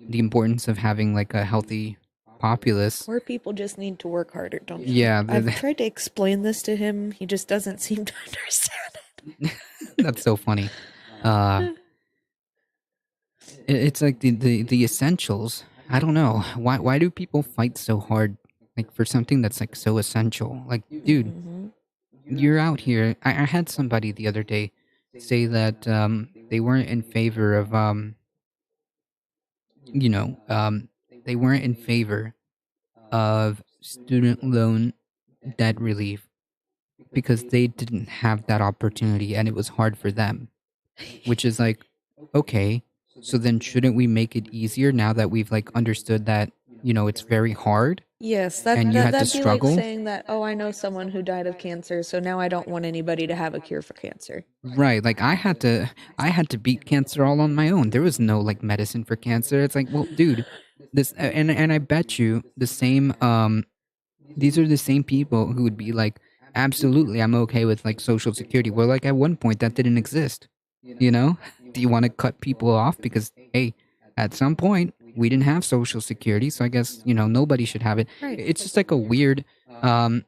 the importance of having like a healthy populace. Poor people just need to work harder, don't they? Yeah, I've tried to explain this to him. He just doesn't seem to understand that's so funny. Uh, it. it's like the essentials. I don't know why do people fight so hard like for something that's like so essential. Like, dude, Mm-hmm. you're out here. I had somebody the other day say that they weren't in favor of you know they weren't in favor of student loan debt relief because they didn't have that opportunity and it was hard for them, which is like, okay, so then shouldn't we make it easier now that we've like understood that, it's very hard Yes, and you had to that'd be like struggle? saying that, oh, I know someone who died of cancer, so now I don't want anybody to have a cure for cancer. Right, like I had to beat cancer all on my own. There was no like medicine for cancer. It's like, well, dude, this and I bet you the same these are the same people who would be like, absolutely, I'm okay with like social security. Well, like at one point that didn't exist. You know? Do you want to cut people off because hey, at some point we didn't have social security, so I guess, nobody should have it. Right. It's just like a weird um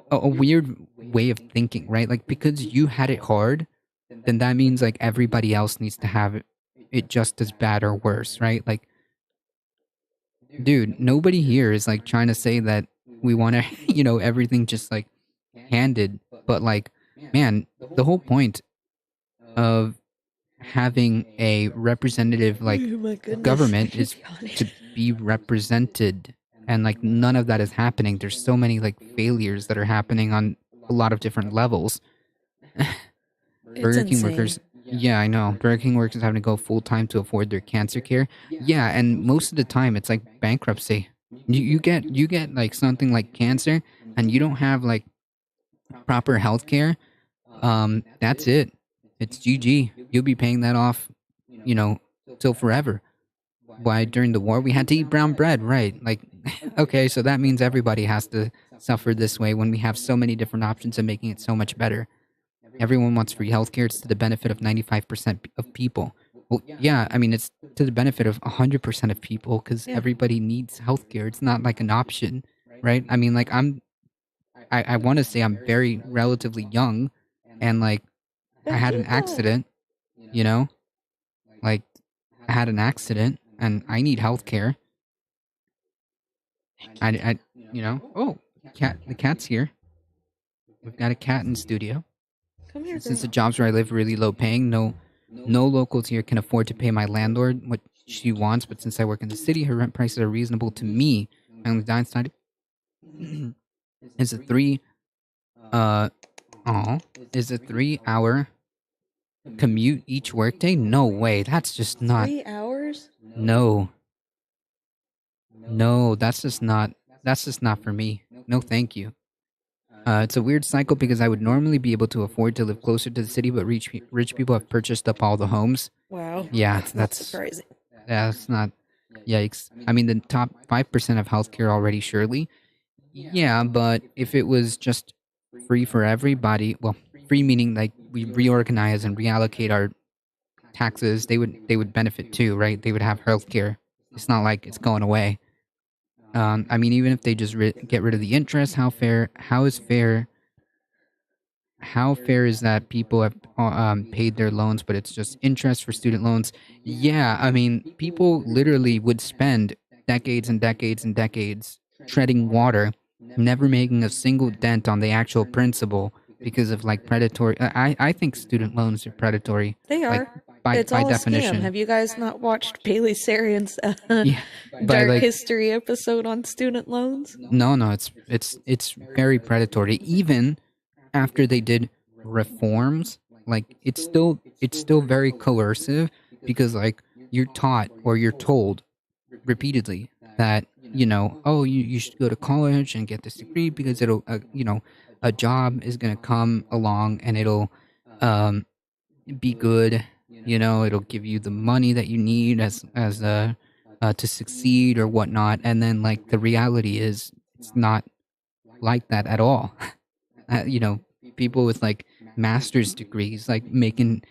a weird way of thinking, right? Like because you had it hard, then that means like everybody else needs to have it just as bad or worse, right? Like, dude, nobody here is like trying to say that we want to, everything just like handed, but like, man, the whole point of having a representative Oh like my goodness, I government keep is yawning. to be represented, and like none of that is happening. There's so many like failures that are happening on a lot of different levels. It's Burger King insane. workers, yeah, I know. Burger King workers having to go full time to afford their cancer care. Yeah, and most of the time it's like bankruptcy. You get like something like cancer, and you don't have like proper health care. That's it. It's GG. You'll be paying that off, you know, till forever. Why during the war we had to eat brown bread, right? Like, okay, so that means everybody has to suffer this way when we have so many different options and making it so much better. Everyone wants free healthcare. It's to the benefit of 95% of people. Well, yeah, I mean, it's to the benefit of 100% of people because Yeah. everybody needs healthcare. It's not like an option, right? I mean, like, I want to say I'm very relatively young and like I had an accident, you know? Like, I had an accident and I need health care. Oh, the cat's here. We've got a cat in studio. Come here, Since the girl. jobs where I live are really low paying, no locals here can afford to pay my landlord what she wants. But since I work in the city, her rent prices are reasonable to me. My only downside is a three uh oh is a 3 hour commute each workday. No way. That's just not. 3 hours? No, no. That's just not for me. No, thank you. It's a weird cycle because I would normally be able to afford to live closer to the city, but rich people have purchased up all the homes. Wow. Yeah, That's not surprising. that's not. Yikes! I mean, the top 5% of healthcare already, surely. Yeah, but if it was just free for everybody, well, free meaning like we reorganize and reallocate our taxes, they would benefit too, right? They would have healthcare. It's not like it's going away. I mean, even if they just get rid of the interest, how fair? How fair is that people have paid their loans, but it's just interest for student loans? Yeah, I mean, people literally would spend decades and decades and decades treading water, never making a single dent on the actual principal because of like predatory. I think student loans are predatory. They Like are. by It's by all a scam. definition. Have you guys not watched Bailey Sarian's Yeah, by dark like history episode on student loans? no, it's very predatory. Even after they did reforms, like it's still very coercive because like you're taught or you're told repeatedly that oh you should go to college and get this degree because it'll a job is going to come along and it'll um be good, it'll give you the money that you need as to succeed or whatnot, and then like the reality is it's not like that at all. People with like master's degrees like making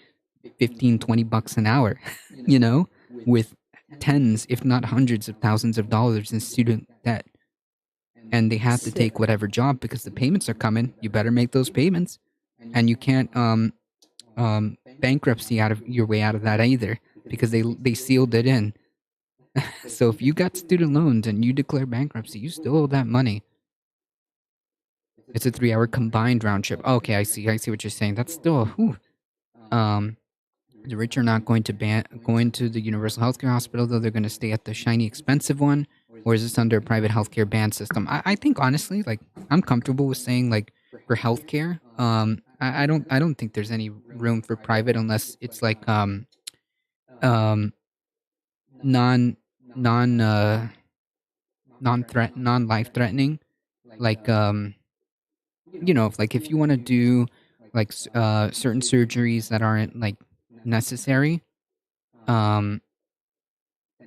15-20 bucks an hour, with tens if not hundreds of thousands of dollars in student debt, and they have to Sick. take whatever job because the payments are coming. You better make those payments, and you can't bankruptcy out of your way out of that either because they sealed it in. So if you got student loans and you declare bankruptcy, you still owe that money. It's a 3 hour combined round trip. Okay, I see what you're saying. That's still whew. um the rich are not going to going to the universal healthcare hospital, though they're going to stay at the shiny expensive one. Or is this under a private healthcare ban system? I think honestly, like I'm comfortable with saying like for healthcare, I don't think there's any room for private unless it's like um non non non life threatening, like if you want to do like certain surgeries that aren't like necessary, um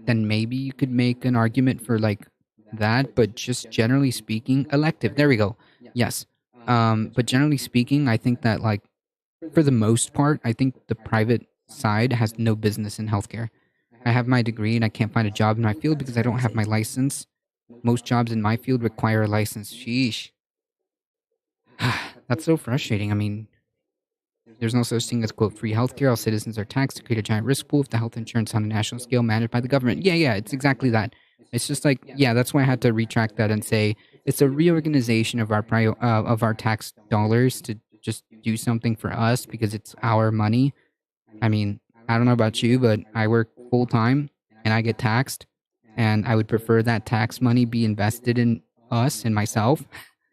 then maybe you could make an argument for like that. But just generally speaking, elective, there we go. Yes. But generally speaking, I think that like for the most part, I think the private side has no business in healthcare. I have my degree and I can't find a job in my field because I don't have my license. Most jobs in my field require a license. Sheesh. That's so frustrating. I mean, there's no such thing as, quote, free healthcare. All citizens are taxed to create a giant risk pool of the health insurance on a national scale managed by the government. Yeah, it's exactly that. It's just like, yeah, that's why I had to retract that and say it's a reorganization of of our tax dollars to just do something for us because it's our money. I mean, I don't know about you, but I work full time and I get taxed, and I would prefer that tax money be invested in us and myself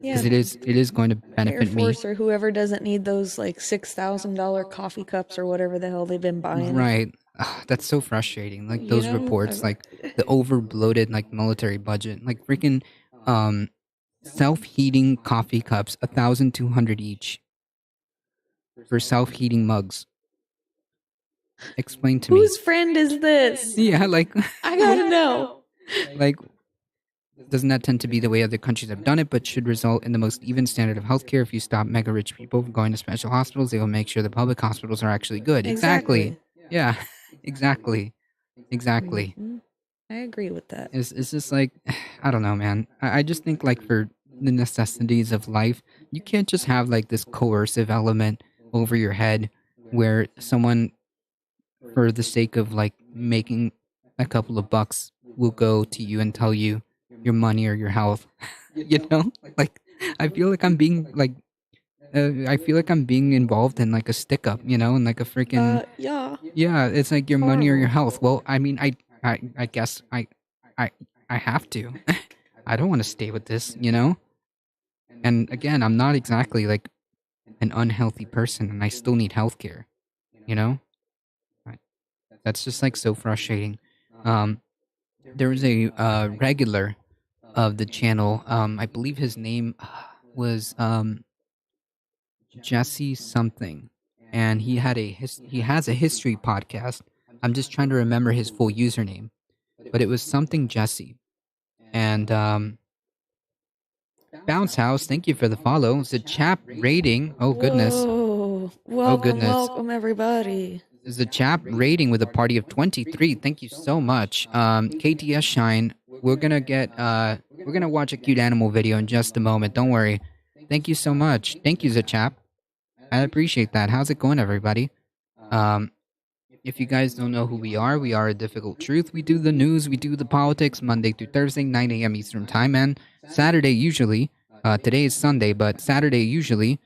Yeah. because it is going to Air benefit me. Force or whoever doesn't need those like $6,000 coffee cups or whatever the hell they've been buying. Right. Ugh, that's so frustrating. Like You those know, reports, like the over bloated like military budget, like freaking um self heating coffee cups, 1,200 each for self heating mugs. Explain to me. Whose friend is this? Yeah, like I gotta know. like doesn't that tend to be the way other countries have done it, but should result in the most even standard of healthcare? If you stop mega rich people from going to special hospitals, they will make sure the public hospitals are actually good. Exactly. Yeah, exactly. Exactly. Mhm. I agree with that. It's just like, I don't know, man. I just think like for the necessities of life, you can't just have like this coercive element over your head where someone, for the sake of like making a couple of bucks, will go to you and tell you your money or your health. You know, like I feel like I'm being like I feel like I'm being involved in like a stick up, you know, and like a freaking Yeah. yeah. It's like your money or your Horrible. health. Well, I mean, I guess I I have to. I don't want to stay with this, you know. And again, I'm not exactly like an unhealthy person, and I still need healthcare. You know, I- that's just like so frustrating. Um, there was a regular of the channel. I believe his name was Jesse something, and he has a history podcast. I'm just trying to remember his full username, but it was something Jesse. And Bounce House, thank you for the follow. It's a chap rating. Oh goodness. Whoa. Oh Welcome, goodness. welcome, everybody. It's a chap rating with a party of 23. Thank you so much. KTS Shine. We're gonna watch a cute animal video in just a moment. Don't worry. Thank you so much. Thank you, Zachap. I appreciate that. How's it going, everybody? Um, if you guys don't know who we are a difficult truth. We do the news, we do the politics Monday through Thursday, 9 a.m. Eastern Time, and Saturday usually. Today is Sunday, but Saturday usually.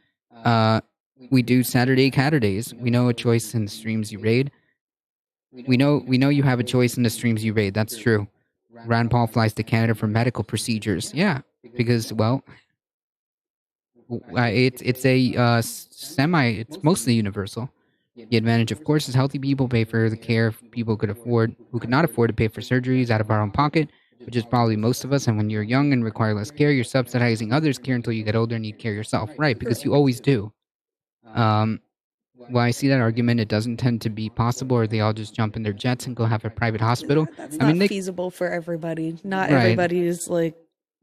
Uh, we do Saturday Catterdays. We know a choice in the streams you raid. We know you have a choice in the streams you raid. That's true. Rand Paul flies to Canada for medical procedures. Yeah, because well, it's a semi. It's mostly universal. The advantage, of course, is healthy people pay for the care people who could not afford to pay for surgeries out of our own pocket, which is probably most of us. And when you're young and require less care, you're subsidizing others' care until you get older and need care yourself, right? Because you always do. Um, well, I see that argument. It doesn't tend to be possible, or they all just jump in their jets and go have a private hospital. That's I mean, not they feasible for everybody. Not right, everybody is like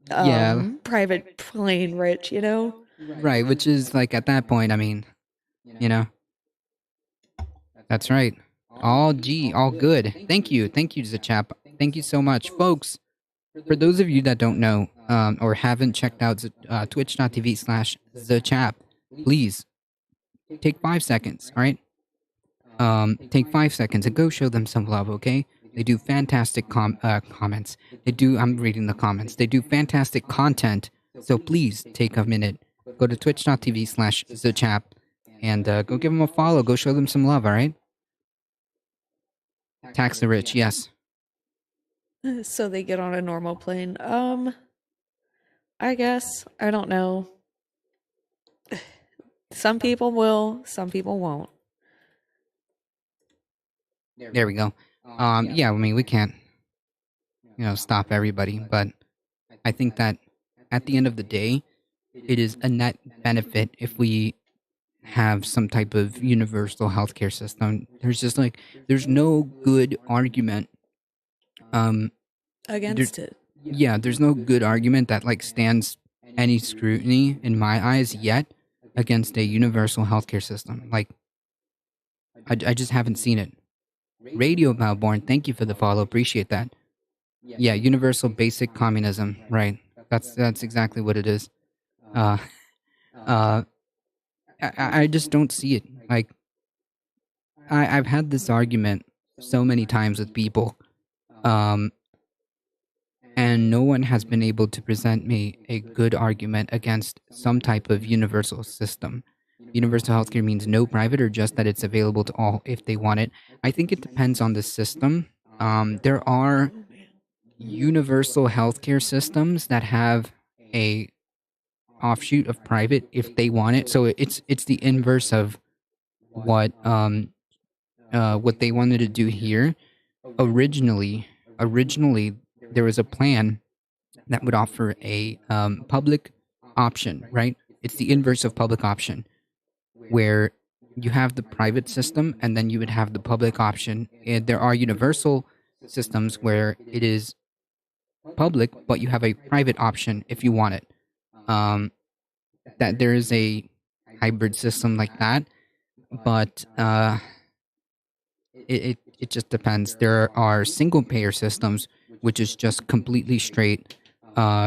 yeah, private plane rich, you know? right. Which is like at that point, I mean, you know, that's right. All good. Thank you, Zachap. Thank you so much, folks. For those of you that don't know or haven't checked out twitch.tv/thechap, please take 5 seconds, all right? Take 5 seconds and go show them some love, okay? They do fantastic comments. I'm reading the comments. They do fantastic content. So please take a minute. Go to twitch.tv/thechap and go give them a follow. Go show them some love, all right? Tax the rich, yes. So they get on a normal plane. I guess. I don't know. Some people will, some people won't. There we go. Yeah, I mean, we can't, stop everybody, but I think that at the end of the day, it is a net benefit if we have some type of universal healthcare system. There's no good argument. Against it. Yeah, there's no good argument that like stands any scrutiny in my eyes yet against a universal healthcare system. Like, I just haven't seen it. Radio Malborn, thank you for the follow. Appreciate that. Yeah, universal basic communism. Right. That's exactly what it is. Uh, uh, I just don't see it. Like, I've had this argument so many times with people, and no one has been able to present me a good argument against some type of universal system. Universal healthcare means no private or just that it's available to all if they want it. I think it depends on the system. There are universal healthcare systems that have a offshoot of private if they want it. So it's the inverse of what they wanted to do here. Originally there was a plan that would offer a public option, right? It's the inverse of public option, where you have the private system and then you would have the public option. And there are universal systems where it is public, but you have a private option if you want it. That there is a hybrid system like that, but it just depends. There are single payer systems, which is just completely straight off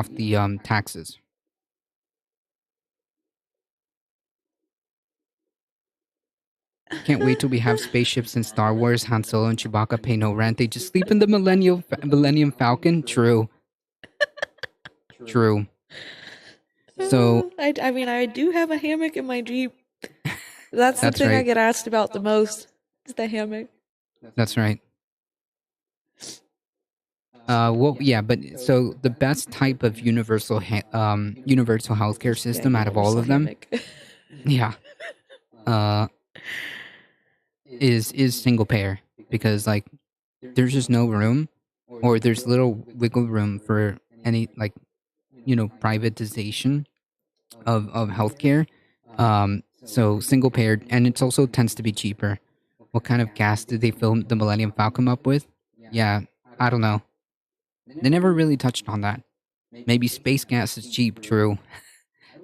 the taxes. Can't wait till we have spaceships in Star Wars. Han Solo and Chewbacca pay no rent. They just sleep in the Millennium Falcon. True. True. So I mean, I do have a hammock in my Jeep. That's the that's thing I right. get asked about the most. Is the hammock. That's right. Well, yeah, but so the best type of universal healthcare system out of all of them, yeah, uh, is single payer because like there's just no room, or there's little wiggle room for any like privatization of healthcare. So single payer, and it also tends to be cheaper. What kind of gas did they fill the Millennium Falcon up with? Yeah, I don't know. They never really touched on that. Maybe space gas is cheap, true.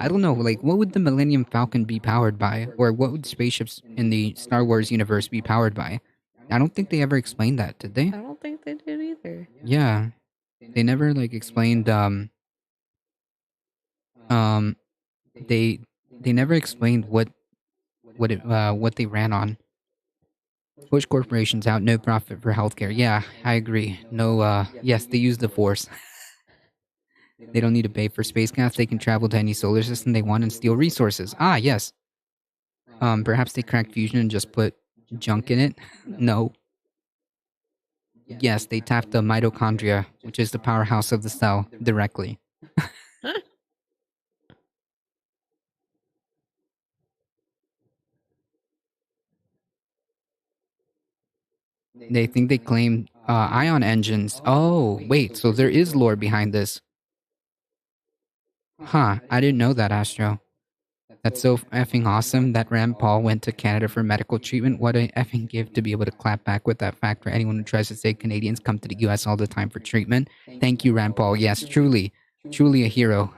I don't know, like, what would the Millennium Falcon be powered by? Or what would spaceships in the Star Wars universe be powered by? I don't think they ever explained that, did they? I don't think they did either. Yeah. They never, like, explained, um, they, they never explained what they ran on. Push corporations out, no profit for healthcare. Yeah, I agree. No, yes, they use the Force. They don't need to pay for space gas. They can travel to any solar system they want and steal resources. Ah, yes. Perhaps they crack fusion and just put junk in it. No. Yes, they tap the mitochondria, which is the powerhouse of the cell, directly. They think they claim ion engines. Oh, wait, so there is lore behind this. Huh, I didn't know that, Astro. That's so effing awesome that Rand Paul went to Canada for medical treatment. What a effing gift to be able to clap back with that fact for anyone who tries to say Canadians come to the US all the time for treatment. Thank you, Rand Paul. Yes, truly, truly a hero.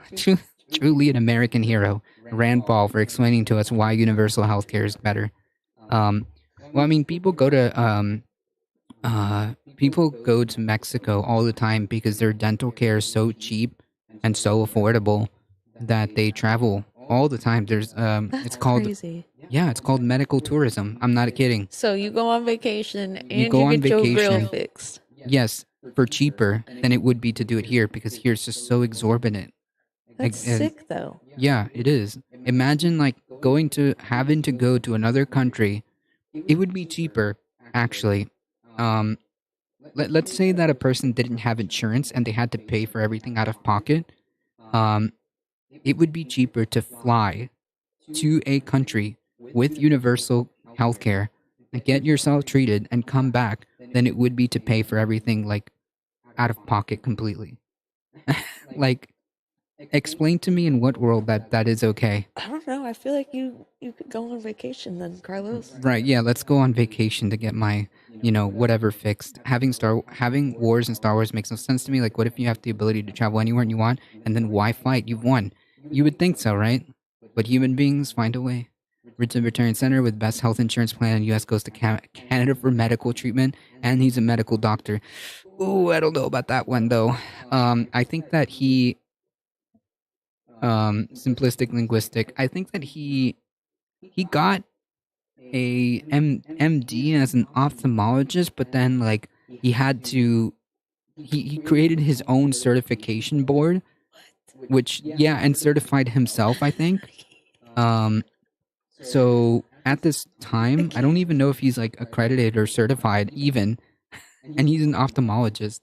Truly an American hero. Rand Paul for explaining to us why universal healthcare is better. Well, I mean, people go to Mexico all the time because their dental care is so cheap and so affordable that they travel all the time. It's called crazy. yeah, it's called medical tourism. I'm not kidding. So you go on vacation and You go on get your grill vacation. fixed. Yes, for cheaper than it would be to do it here because here it's just so exorbitant. That's And sick, though. yeah, it is. Imagine like having to go to another country. It would be cheaper, actually. Um, let's say that a person didn't have insurance and they had to pay for everything out of pocket. Um, it would be cheaper to fly to a country with universal healthcare and get yourself treated and come back than it would be to pay for everything like out of pocket completely. Like, explain to me in what world that is okay. I don't know. I feel like you could go on vacation then, Carlos. Right, yeah, let's go on vacation to get my, whatever fixed. Having wars in Star Wars makes no sense to me. Like, what if you have the ability to travel anywhere you want, and then why fight? You've won. You would think so, right? But human beings find a way. Richard Veteran Center with best health insurance plan in U.S. goes to Canada for medical treatment, and he's a medical doctor. Ooh, I don't know about that one though. I think that simplistic linguistic. I think that he got a MD as an ophthalmologist, but then like he created his own certification board, which yeah, and certified himself, I think. Um, so at this time, I don't even know if he's like accredited or certified even, and he's an ophthalmologist.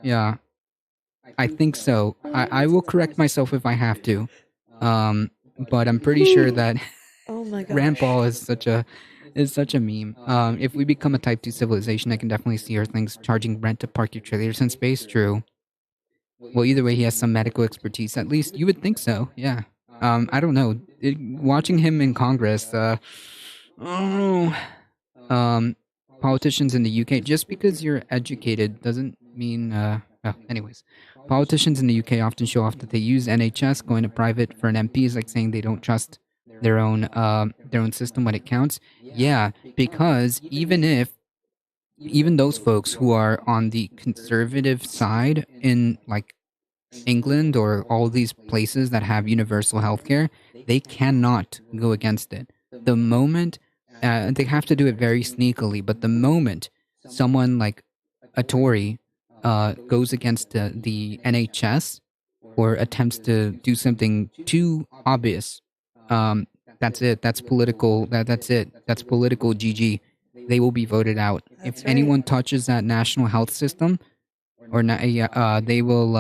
Yeah, I think so. I will correct myself if I have to. But I'm pretty sure that Oh my god. Rand Paul is such a meme. If we become a Type 2 civilization, I can definitely see Earthlings charging rent to park your trailers in space. True. Well, either way, he has some medical expertise. At least you would think so. Yeah. I don't know. Watching him in Congress, oh, politicians in the UK, just because you're educated doesn't mean, anyways. Politicians in the UK often show off that they use NHS. Going to private for an MP is like saying they don't trust their own system when it counts. Yeah, because even those folks who are on the conservative side in like England or all these places that have universal healthcare, they cannot go against it. The moment They have to do it very sneakily. But the moment someone like a Tory goes against the NHS or attempts to do something too obvious, um, that's it. That's political. That's it. That's political. GG. They will be voted out. If That's right. anyone touches that national health system, or not, yeah, they will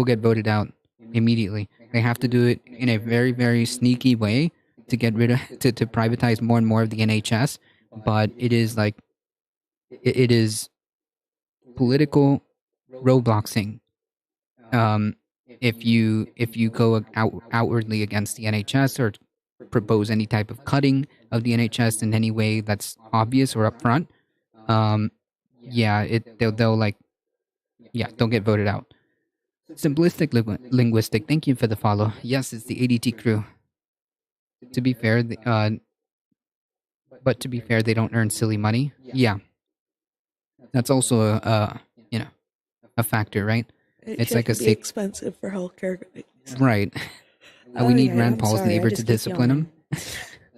get voted out immediately. They have to do it in a very very sneaky way to get rid of to privatize more and more of the NHS. But it is like it is political roadblocksing. Um, if you go outwardly against the NHS or propose any type of cutting of the NHS in any way that's obvious or upfront, um, yeah, they'll like yeah they'll get voted out. Simplistic linguistic. Thank you for the follow. Yes, it's the ADT crew. To be fair, but to be fair, they don't earn silly money. Yeah, that's also a you know a factor, right? It's like be expensive for healthcare. Right. We need yeah, Rand I'm Paul's sorry, neighbor I to just keep discipline him. yawning.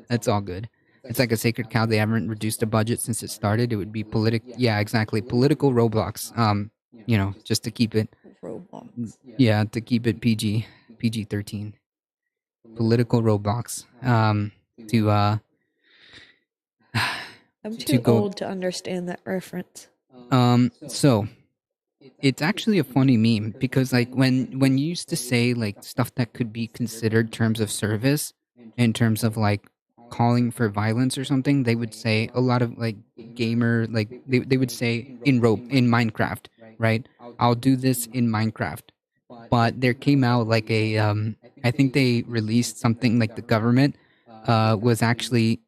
That's all good. It's like a sacred cow. They haven't reduced the budget since it started. It would be yeah, exactly. Political Roblox. Just to keep it Roblox. yeah, to keep it PG-13. Political Roblox. To I'm to too go old to understand that reference. so it's actually a funny meme because like when you used to say like stuff that could be considered terms of service in terms of like calling for violence or something, they would say a lot of like gamer like they would say in Minecraft, right? I'll do this in Minecraft. But there came out like a I think they released something like the government was actually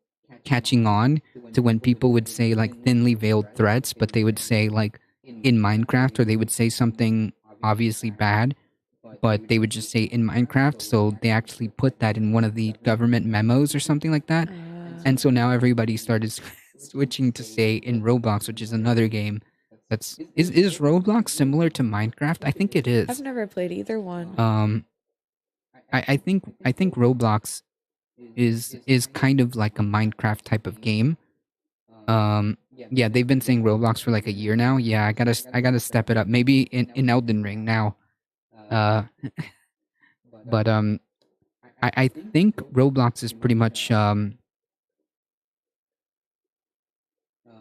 catching on to when people would say like thinly veiled threats, but they would say like in Minecraft, or they would say something obviously bad, but they would just say in Minecraft. So they actually put that in one of the government memos or something like that. And so now everybody started switching to say in Roblox, which is another game. Is Roblox similar to Minecraft? I think it I've is. never played either one. I think Roblox is kind of like a Minecraft type of game. Yeah, they've been saying Roblox for like a year now. Yeah, I gotta step it up. Maybe in Elden Ring now. Uh, but I think Roblox is pretty much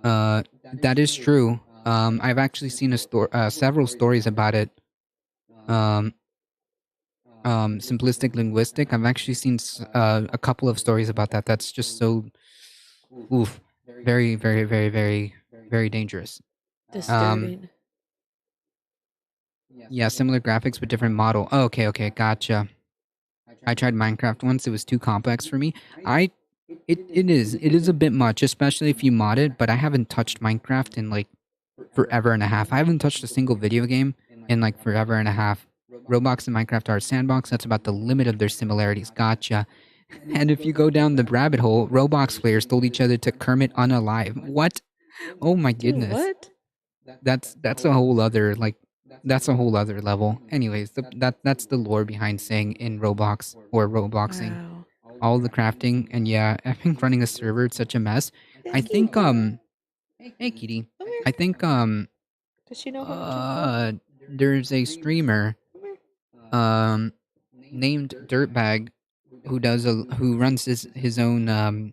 that is true. I've actually seen several stories about it. Um, Simplistic linguistic. I've actually seen a couple of stories about that. That's just so oof, very very very very very dangerous. Disturbing. Yeah, similar graphics but different model. Oh, okay, gotcha. I tried Minecraft once. It was too complex for me. I it is a bit much, especially if you mod it. But I haven't touched Minecraft in like forever and a half. I haven't touched a single video game in like forever and a half. Roblox and Minecraft are a sandbox. That's about the limit of their similarities. Gotcha. And if you go down the rabbit hole, Roblox players told each other to Kermit unalive. What? Oh my Dude, goodness. what? That's a whole other like that's a whole other level. Anyways, that's the lore behind saying in Roblox or Robloxing. Wow. All the crafting and yeah, I think running a server it's such a mess. I think hey kitty. Come here. I think Does she know how much you there's a streamer named Dirtbag who runs his own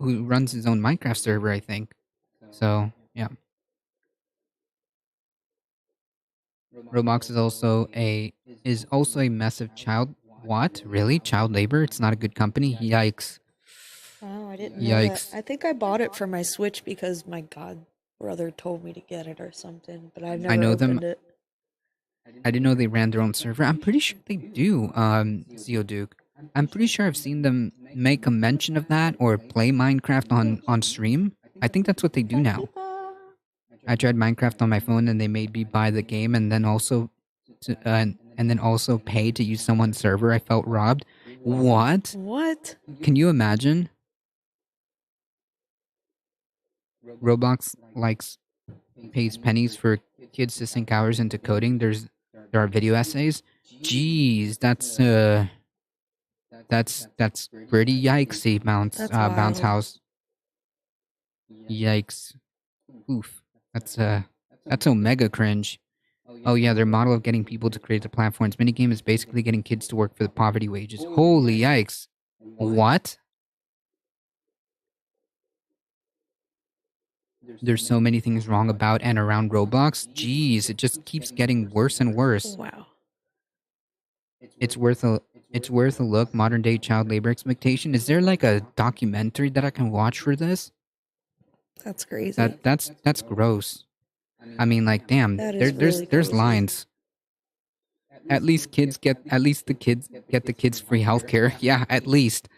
who runs his own Minecraft server, I think. So yeah. Roblox is also a massive child. What? Really? Child labor? It's not a good company? Yikes. Wow, I didn't know Yikes. that. I think I bought it for my Switch because my god brother told me to get it or something, but I've I never know opened them. it. I didn't know they ran their own server. I'm pretty sure they do, Zeoduke. I'm pretty sure I've seen them make a mention of that or play Minecraft on stream. I think that's what they do now. I tried Minecraft on my phone and they made me buy the game and then also and then also pay to use someone's server. I felt robbed. What? What? Can you imagine? Roblox likes pays pennies for kids to sink hours into coding. There are video essays. Jeez, That's pretty yikesy, That's bounce wild. house. Yikes. Oof. That's omega cringe. Oh yeah, their model of getting people to create the platforms minigame is basically getting kids to work for the poverty wages. Holy yikes. What? There's so many things wrong about and around Roblox. Jeez, it just keeps getting worse and worse. Wow. It's worth a it's worth a look. Modern day child labor expectation. Is there like a documentary that I can watch for this? That's crazy. That's gross. I mean, like, damn, That is really there's crazy. lines. At least the kids get the kids free healthcare. Yeah, at least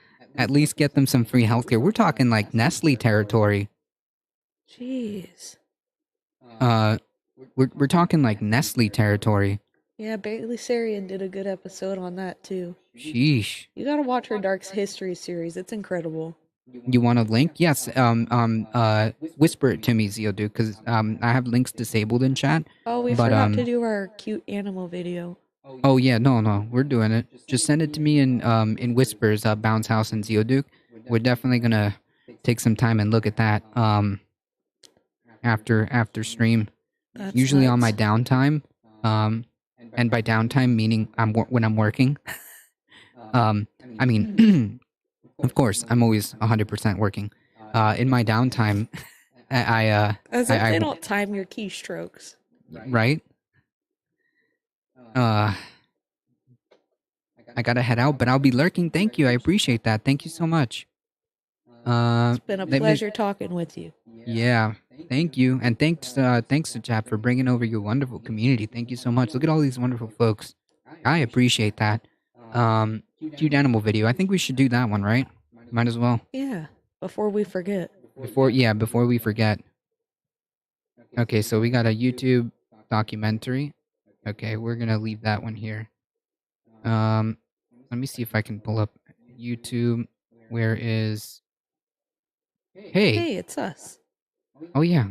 get them some free healthcare. We're talking like Nestle territory. Jeez. Uh, we're talking like Nestle territory. Yeah, Bailey Sarian did a good episode on that too. Sheesh. You gotta watch her Dark History series. It's incredible. You want a link? Yes. Whisper it to me, Zeodude, because I have links disabled in chat. Oh, we But forgot to do our cute animal video. oh yeah, no, we're doing it. Just send it to me in whispers, Bounce House and Zeodude. We're definitely gonna take some time and look at that after stream. That's Usually on my nuts. downtime. And by downtime meaning when I'm working. I mean, of course, I'm always 100% working. In my downtime, As if they don't time your keystrokes. Right? I gotta head out, but I'll be lurking. Thank you. I appreciate that. Thank you so much. It's been a pleasure talking with you. Yeah, thank you, and thanks to Chap for bringing over your wonderful community. Thank you so much. Look at all these wonderful folks. I appreciate that. Cute animal video. I think we should do that one, right? Might as well. Yeah, before we forget. Before we forget. Okay, so we got a YouTube documentary. Okay, we're gonna leave that one here. Let me see if I can pull up YouTube. Where is? Hey, it's us. Oh yeah,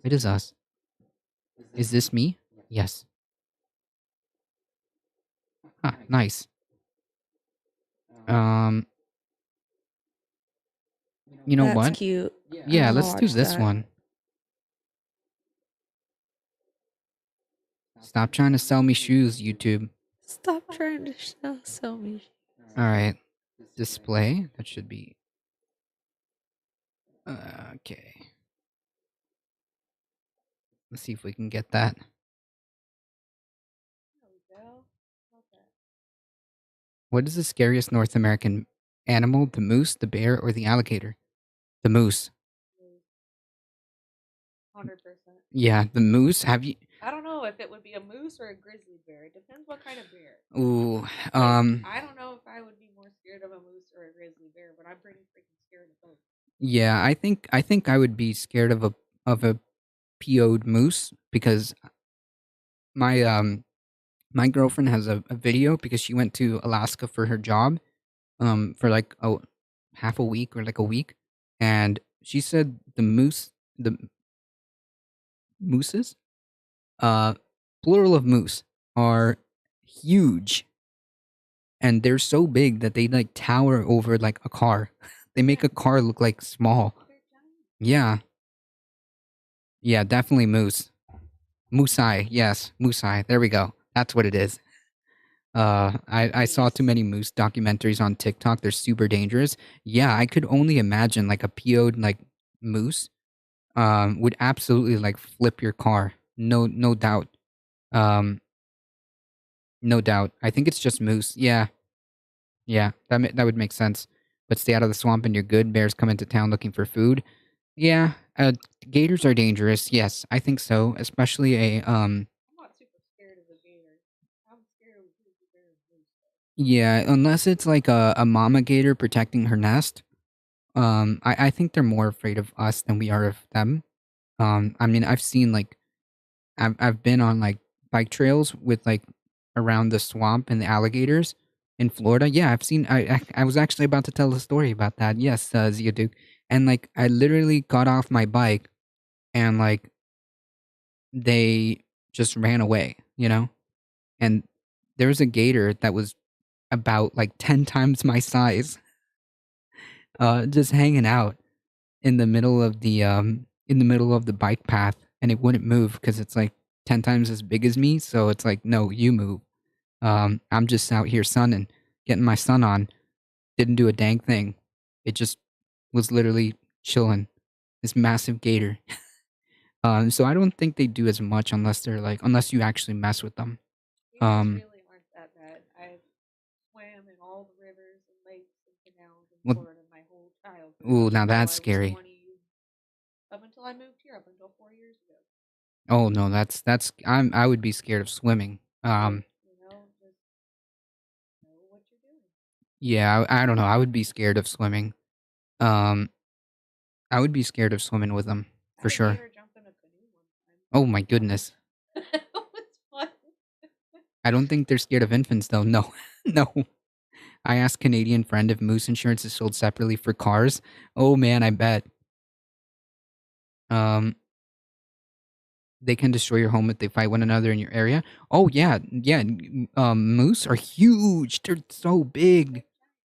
it is us. Is this me? Yes. Ah, nice. You know That's what? Cute. Yeah, let's do this one. Stop trying to sell me shoes, YouTube. Stop trying to sell me shoes. All right. Display. That should be. Okay. Let's see if we can get that. What is the scariest North American animal? The moose, the bear, or the alligator? The moose. 100%. Yeah, the moose. Have you? I don't know if it would be a moose or a grizzly bear. It depends what kind of bear. Ooh. I don't know if I would be more scared of a moose or a grizzly bear, but I'm pretty freaking scared of both. Yeah, I think I would be scared of a PO'd moose because my girlfriend has a video because she went to Alaska for her job for like half a week or like a week, and she said the mooses plural of moose are huge, and they're so big that they like tower over like a car. They make a car look like small. Yeah. Yeah, definitely moose. Moosei, yes, moosei. There we go. That's what it is. I saw too many moose documentaries on TikTok. They're super dangerous. Yeah, I could only imagine like a PO'd like moose would absolutely like flip your car. No doubt. Um no doubt. I think it's just moose. Yeah. Yeah, that would make sense. But stay out of the swamp and you're good. Bears come into town looking for food. Yeah, gators are dangerous. Yes, I think so. Especially I'm not super scared of a gator. I'm scared of a grizzly bear and moose. Yeah, unless it's like a mama gator protecting her nest. I think they're more afraid of us than we are of them. I mean, I've seen like I've been on like bike trails with like around the swamp and the alligators in Florida. Yeah, I've seen. I was actually about to tell a story about that. Yes, Zia, and like I literally got off my bike and like they just ran away, you know? And there was a gator that was about like 10 times my size, just hanging out in the middle of the bike path, and it wouldn't move because it's like 10 times as big as me. So it's like, no, you move. I'm just out here sunning, getting my sun on. Didn't do a dang thing. It just was literally chilling. This massive gator. So I don't think they do as much unless they're like, unless you actually mess with them. Um, really aren't that bad. I swam in all the rivers and lakes and canals in well, Florida my whole childhood. ooh, Up now until that's I was scary. 20, up until I moved here, up until 4 years ago. Oh no, that's I would be scared of swimming. Just know what you're doing. Yeah, I don't know. I would be scared of swimming. Um, I would be scared of swimming with them for sure. Jump in a canoe one time. Oh my goodness. It was fun. I don't think they're scared of infants though. No, no. I asked Canadian friend if moose insurance is sold separately for cars. Oh man, I bet. Um, they can destroy your home if they fight one another in your area. Oh yeah, yeah. Moose are huge. They're so big.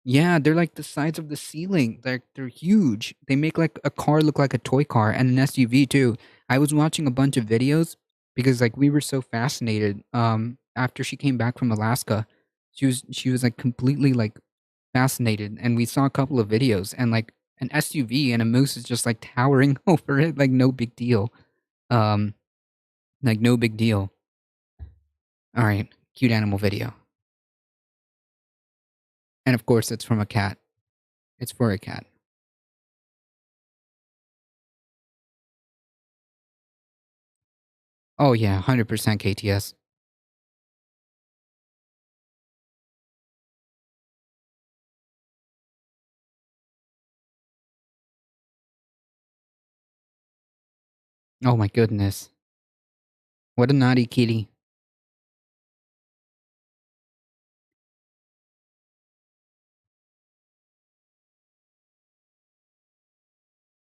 Yeah, they're like the size of the ceiling. They're huge. They make like a car look like a toy car and an SUV too. I was watching a bunch of videos because like we were so fascinated. After she came back from Alaska, she was like completely like fascinated, and we saw a couple of videos, and like an SUV and a moose is just like towering over it, like no big deal. Um, like no big deal. All right, cute animal video, and of course it's from a cat. It's for a cat. Oh yeah, 100% KTS. Oh my goodness. What a naughty kitty.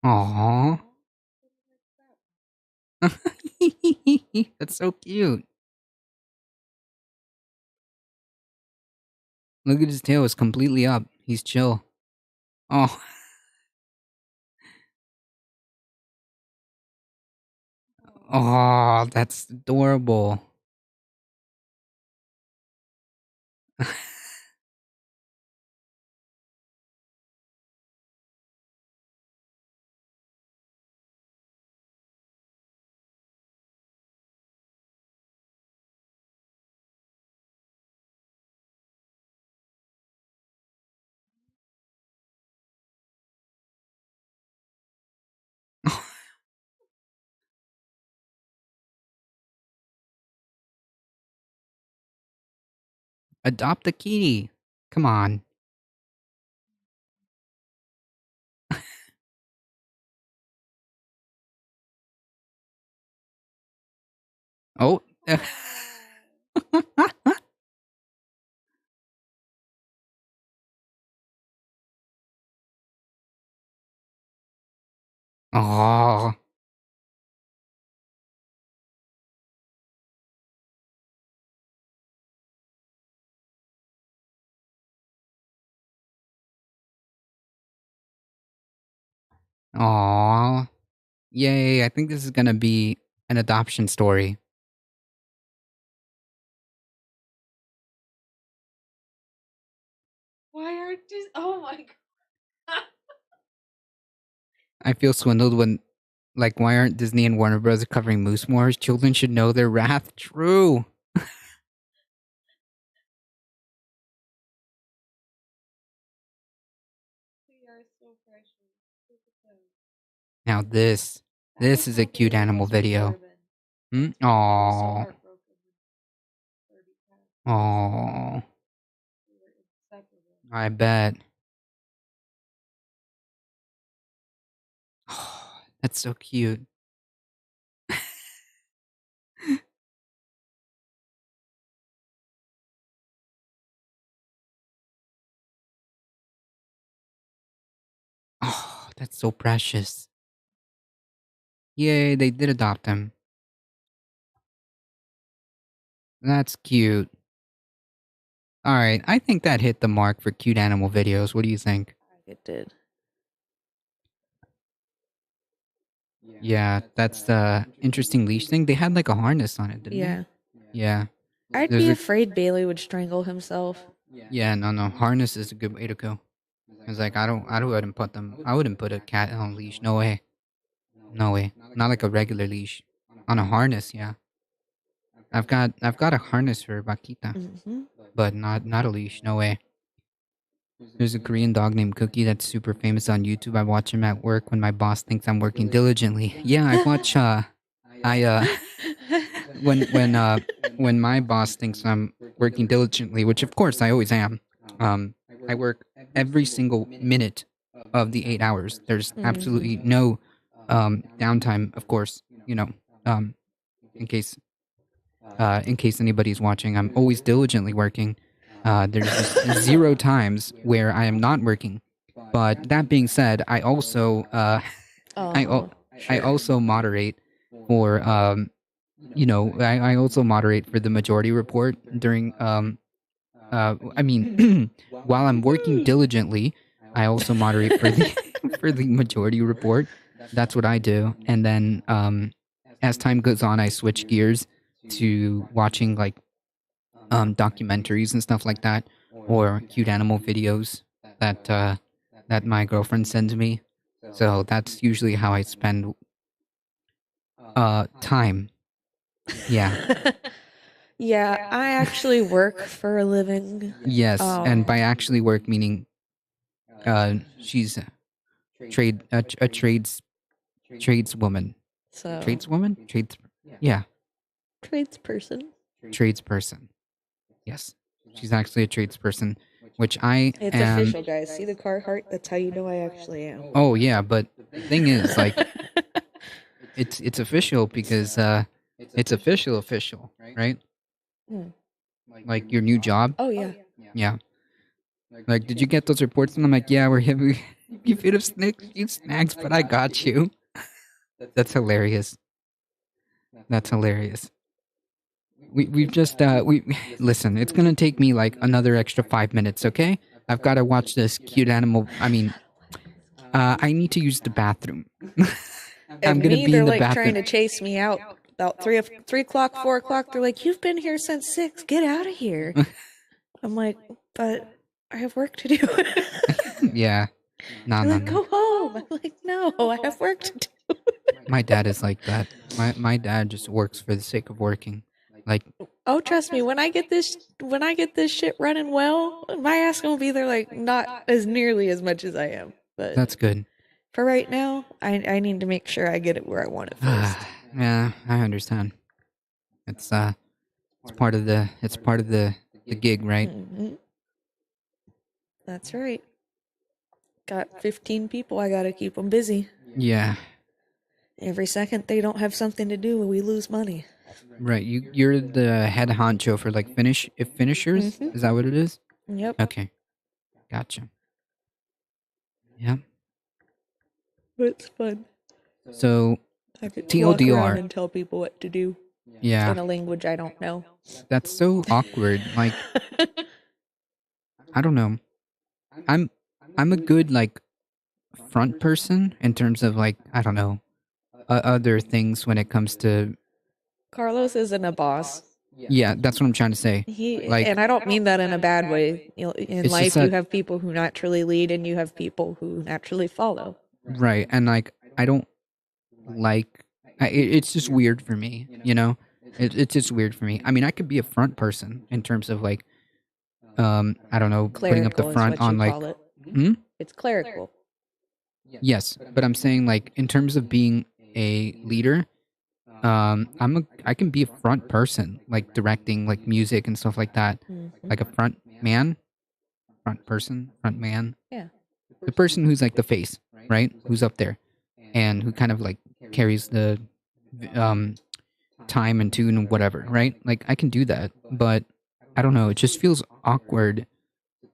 Aww. That's so cute. Look at his tail, it's completely up. He's chill. Oh, oh, that's adorable. Adopt a kitty. Come on. Oh. Oh. Aw. Yay, I think this is gonna be an adoption story. Why aren't these? Oh my god. I feel swindled when, like, why aren't Disney and Warner Bros. Covering moose more? Children should know their wrath. True. They are so precious. Look at them. Now this is a cute animal video. Hmm? Aww. Aww. I bet. That's so cute. Oh, that's so precious. Yay, they did adopt him. That's cute. All right, I think that hit the mark for cute animal videos. What do you think? It did. Yeah, that's the interesting leash thing. They had like a harness on it, didn't Yeah. they? Yeah. I'd There's be a afraid Bailey would strangle himself. yeah, no. Harness is a good way to go. It's like I wouldn't put them. I wouldn't put a cat on a leash. No way. No way. Not like a regular leash. On a harness, yeah. I've got a harness for Vaquita, Mm-hmm. but not a leash. No way. There's a Korean dog named Cookie that's super famous on YouTube. I watch him at work when my boss thinks I'm working diligently. Yeah, I watch I when my boss thinks I'm working diligently, which of course I always am. I work every single minute of the 8 hours. There's absolutely no downtime, of course, um in case anybody's watching, I'm always diligently working. There's just zero times where I am not working. But that being said, I also I also moderate for I also moderate for the majority report during I mean while I'm working diligently, I also moderate for the for the majority report. That's what I do. And then as time goes on, I switch gears to watching like documentaries and stuff like that, or cute animal videos that my girlfriend sends me. So that's usually how I spend time. Yeah. Yeah, I actually work for a living. Yes, and by actually work meaning she's a tradeswoman. So Tradeswoman? Yeah, tradesperson. tradesperson. Yes. She's actually a tradesperson, which I It's am. official, guys. See the Carhartt? That's how you know I actually am. Oh yeah, but the thing is, like, it's official because it's official, right? Hmm. Like your new job. Oh yeah. Yeah. Like, did you get those reports? And I'm like, yeah, we're having you feed of snacks, but I got you. That's hilarious. That's hilarious. We've just we listen. It's gonna take me like another extra 5 minutes. Okay, I've got to watch this cute animal. I mean, I need to use the bathroom. I'm gonna be they're in the like bathroom. trying to chase me out about 3 o'clock, 4 o'clock. They're like, "You've been here since 6. Get out of here." I'm like, "But I have work to do." Yeah. No, They're no, like, no. "Go home." I'm like, "No, I have work to do." My dad is like that. My dad just works for the sake of working. Like, Oh, trust me, when I get this shit running well, my ass gonna be there like not as nearly as much as I am. But that's good. for right now, I need to make sure I get it where I want it first. Yeah, I understand. It's part of the gig, right? Mm-hmm. That's right. Got 15 people. I gotta keep them busy. Yeah. Every second they don't have something to do, we lose money. Right. You're the head honcho for like finishers. Mhm. Is that what it is? Yep. Okay. Gotcha. Yeah. It's fun. So I get to walk around TLDR. and tell people what to do Yeah. in a language I don't know. That's so awkward. Like, I don't know. I'm I'm a good like front person in terms of like, I don't know, other things when it comes to. Carlos isn't a boss. Yeah, that's what I'm trying to say. And I don't mean that in a bad way. In It's life, just you that- have people who naturally lead, and you have people who naturally follow. Right, and like I don't like. It's just weird for me, you know. It's just weird for me. I mean, I could be a front person in terms of like, I don't know, putting up the Clerical is front what you on like. call it. Hmm? It's clerical. Yes, but I'm saying like in terms of being a leader, I can be a front person, like directing like music and stuff like that, like a front man, front person, front man. Yeah. The person who's like the face, right? Who's up there and who kind of like carries the um time and tune and whatever, right? Like I can do that, but I don't know. It just feels awkward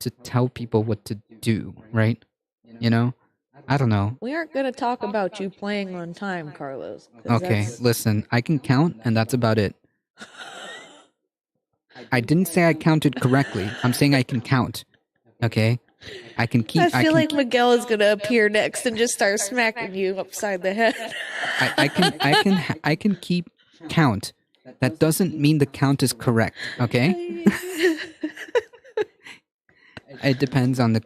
to tell people what to do, right? You know, I don't know. We aren't going to talk about you playing on time, Carlos. Okay, listen, I can count, and that's about it. I didn't say I counted correctly. I'm saying I can count. Okay? I can keep. I feel like Miguel is gonna appear next and just start smacking you upside the head. I can keep count. That doesn't mean the count is correct. Okay? It depends on the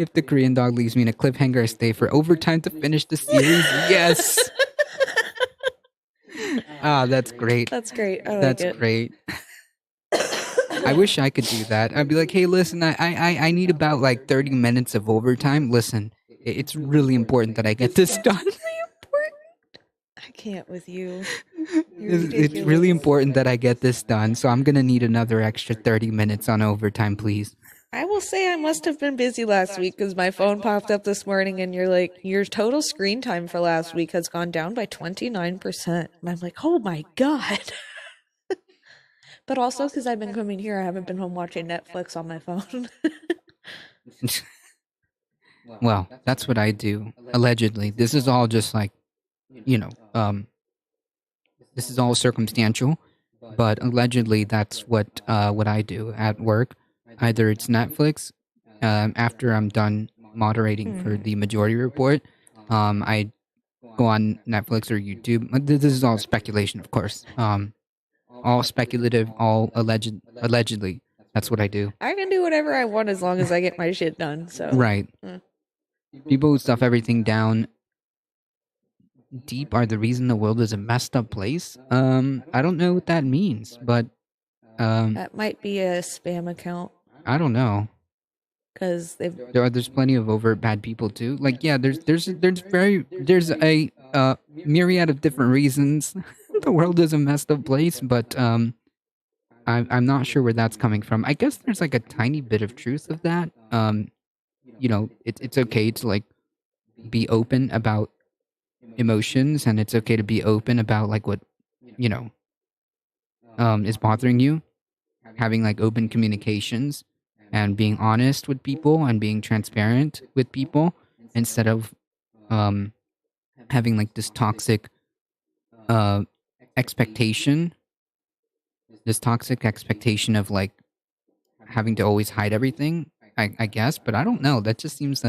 if the Korean dog leaves me in a cliffhanger, I stay for overtime to finish the series. Yes. That's great. That's great. I like That's it. great. I wish I could do that. I'd be like, hey, listen, I need about like 30 minutes of overtime. Listen, it's really important that I get this done. I can't with you. It's really important that I get this done, so I'm gonna need another extra 30 minutes on overtime, please. I will say I must have been busy last week because my phone popped up this morning and you're like, your total screen time for last week has gone down by 29%. And I'm like, oh my God. But also because I've been coming here, I haven't been home watching Netflix on my phone. Well, that's what I do. Allegedly. This is all just like, this is all circumstantial, but allegedly that's what I do at work. Either it's Netflix, after I'm done moderating for the Majority Report, I go on Netflix or YouTube. This is all speculation, of course. All speculative, all allegedly. That's what I do. I can do whatever I want as long as I get my shit done. So right. People who stuff everything down deep are the reason the world is a messed up place. I don't know what that means, but that might be a spam account. I don't know. Because there's plenty of overt bad people too. Like yeah, there's a myriad of different reasons the world is a messed up place, but I'm not sure where that's coming from. I guess there's like a tiny bit of truth of that. It's okay to like be open about emotions, and it's okay to be open about like what is bothering you, having like open communications and being honest with people and being transparent with people instead of having like this toxic expectation of like having to always hide everything, I guess. But I don't know, that just seems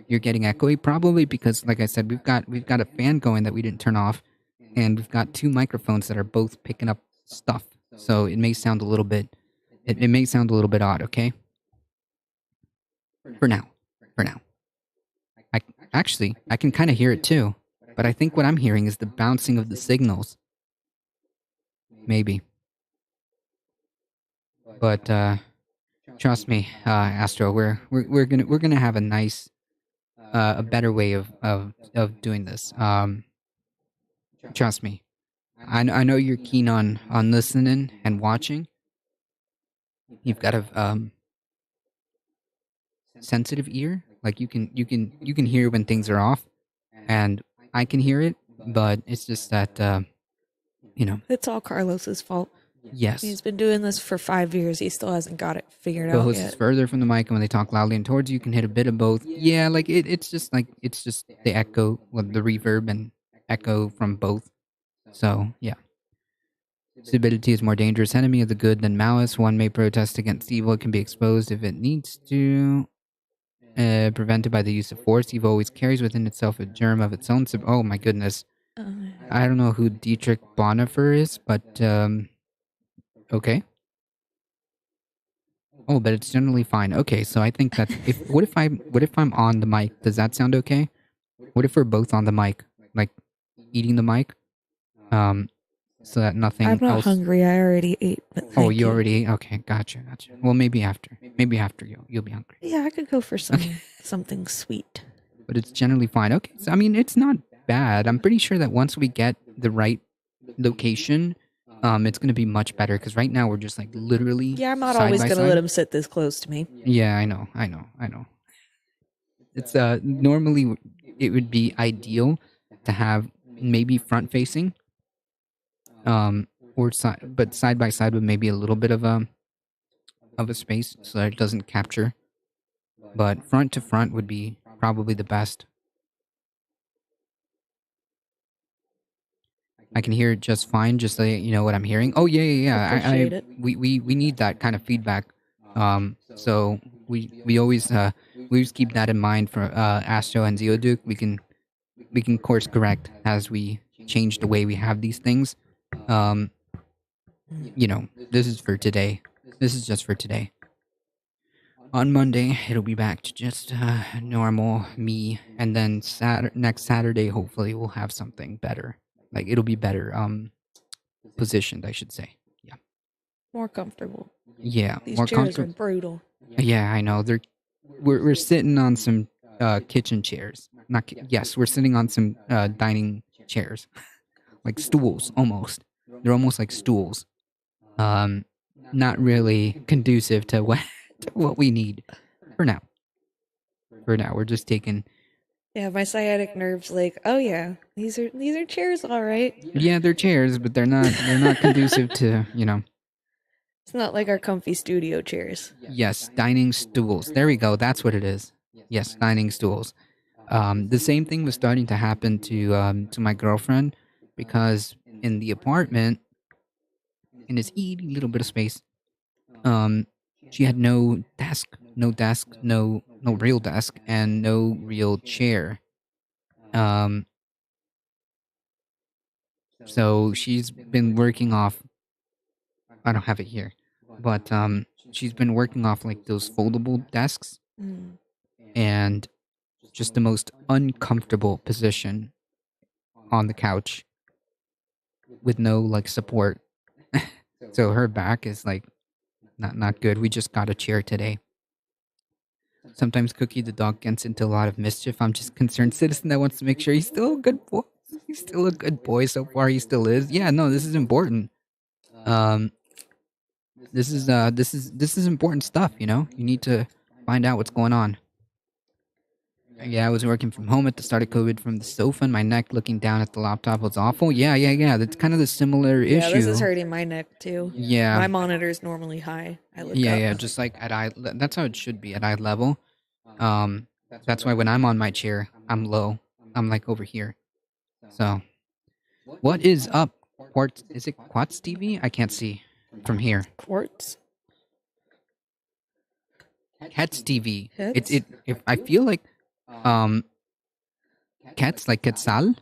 you're getting echoey, probably because like I said, we've got a fan going that we didn't turn off, and we've got two microphones that are both picking up stuff, so it may sound a little bit odd. Okay, for now I can kind of hear it too, but I think what I'm hearing is the bouncing of the signals, maybe. But trust me, Astro, we're gonna have a nice a better way of doing this. Trust me. I know you're keen on listening and watching. You've got a sensitive ear. Like you can hear when things are off, and I can hear it, but it's just that it's all Carlos's fault. Yes. He's been doing this for 5 years. He still hasn't got it figured out yet. Is further from the mic, and when they talk loudly and towards you, can hit a bit of both. Yeah, like it's just the echo, the reverb and echo from both. So, yeah. Stupidity is more dangerous enemy of the good than malice. One may protest against evil. It can be exposed if it needs to. Prevented by the use of force. Evil always carries within itself a germ of its own. Oh, my goodness. I don't know who Dietrich Bonhoeffer is, but... okay. Oh, but it's generally fine. Okay, so I think that what if I'm on the mic? Does that sound okay? What if we're both on the mic, like eating the mic? So that nothing else. I'm not hungry. I already ate. But oh, you already ate? Okay, gotcha. Well, maybe after you'll be hungry. Yeah, I could go for something sweet. But it's generally fine. Okay, so I mean, it's not bad. I'm pretty sure that once we get the right location, it's going to be much better, because right now we're just like literally. Yeah, I'm not always going to let him sit this close to me. Yeah, I know. It's normally it would be ideal to have maybe front facing, or side by side with maybe a little bit of a space so that it doesn't capture. But front to front would be probably the best. I can hear it just fine. Just so you know what I'm hearing. Oh yeah, yeah, yeah. Appreciate it. We need that kind of feedback. So we always keep that in mind for Astro and Zeoduke. We can course correct as we change the way we have these things. Um, this is for today. This is just for today. On Monday, it'll be back to just normal me, and then next Saturday, hopefully, we'll have something better. Like it'll be better positioned, I should say. Yeah, More comfortable. yeah, These more chairs are comfortable. brutal. Yeah, I know. We're sitting on some kitchen chairs. Not yes, we're sitting on some dining chairs, like stools almost. They're almost like stools. Um, Not really conducive to what to what we need for now. For now, we're just taking. Yeah, my sciatic nerve's like, oh yeah, these are chairs, all right. Yeah, they're chairs, but they're not conducive to It's not like our comfy studio chairs. Yes, dining stools. There we go. That's what it is. Yes, dining stools. The same thing was starting to happen to my girlfriend because in the apartment, in this itty little bit of space, um, she had no real desk, and no real chair. Um, so she's been working off. I don't have it here, but she's been working off like those foldable desks, Mm. and just the most uncomfortable position on the couch with no like support. So her back is like not good. We just got a chair today. Sometimes Cookie the dog gets into a lot of mischief. I'm just concerned citizen that wants to make sure he's still a good boy. He's still a good boy so far. He still is. Yeah, no, this is important. Um, this is important stuff. You need to find out what's going on. Yeah, I was working from home at the start of COVID from the sofa, and my neck looking down at the laptop was awful. Yeah, yeah, yeah. That's kind of the similar Yeah, issue. this is hurting my neck too. Yeah, My monitor's normally high. I look yeah, up. yeah. Just like at eye, that's how it should be at eye level. Um, that's why when I'm on my chair, I'm low. I'm like over here. So, what is up? Quartz? Is it Quartz TV? I can't see from here. Quartz. Cats TV. Hits? If I feel like um cats like Quetzal,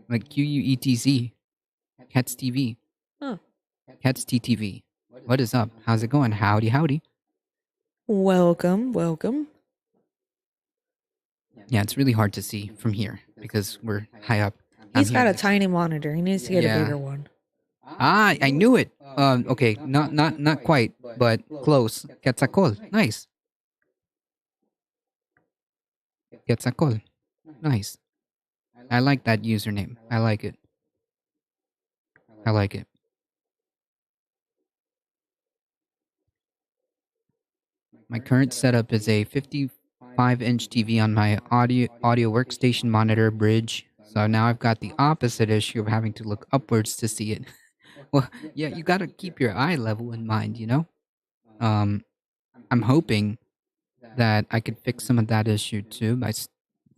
like QUETZ, Cats TV, Huh. Cats TTV. What is up? How's it going? Howdy, howdy. Welcome, welcome. Yeah, it's really hard to see from here because we're high up. He's got a tiny monitor. He needs to get a bigger one. Ah, I knew it. Okay, not quite, but close. Quetzalcoatl, nice. Quetzalcoatl, nice. I like that username. I like it. I like it. My current setup is a 55-inch TV on my audio workstation monitor bridge. So now I've got the opposite issue of having to look upwards to see it. Well, yeah, you got to keep your eye level in mind. I'm hoping that I could fix some of that issue too by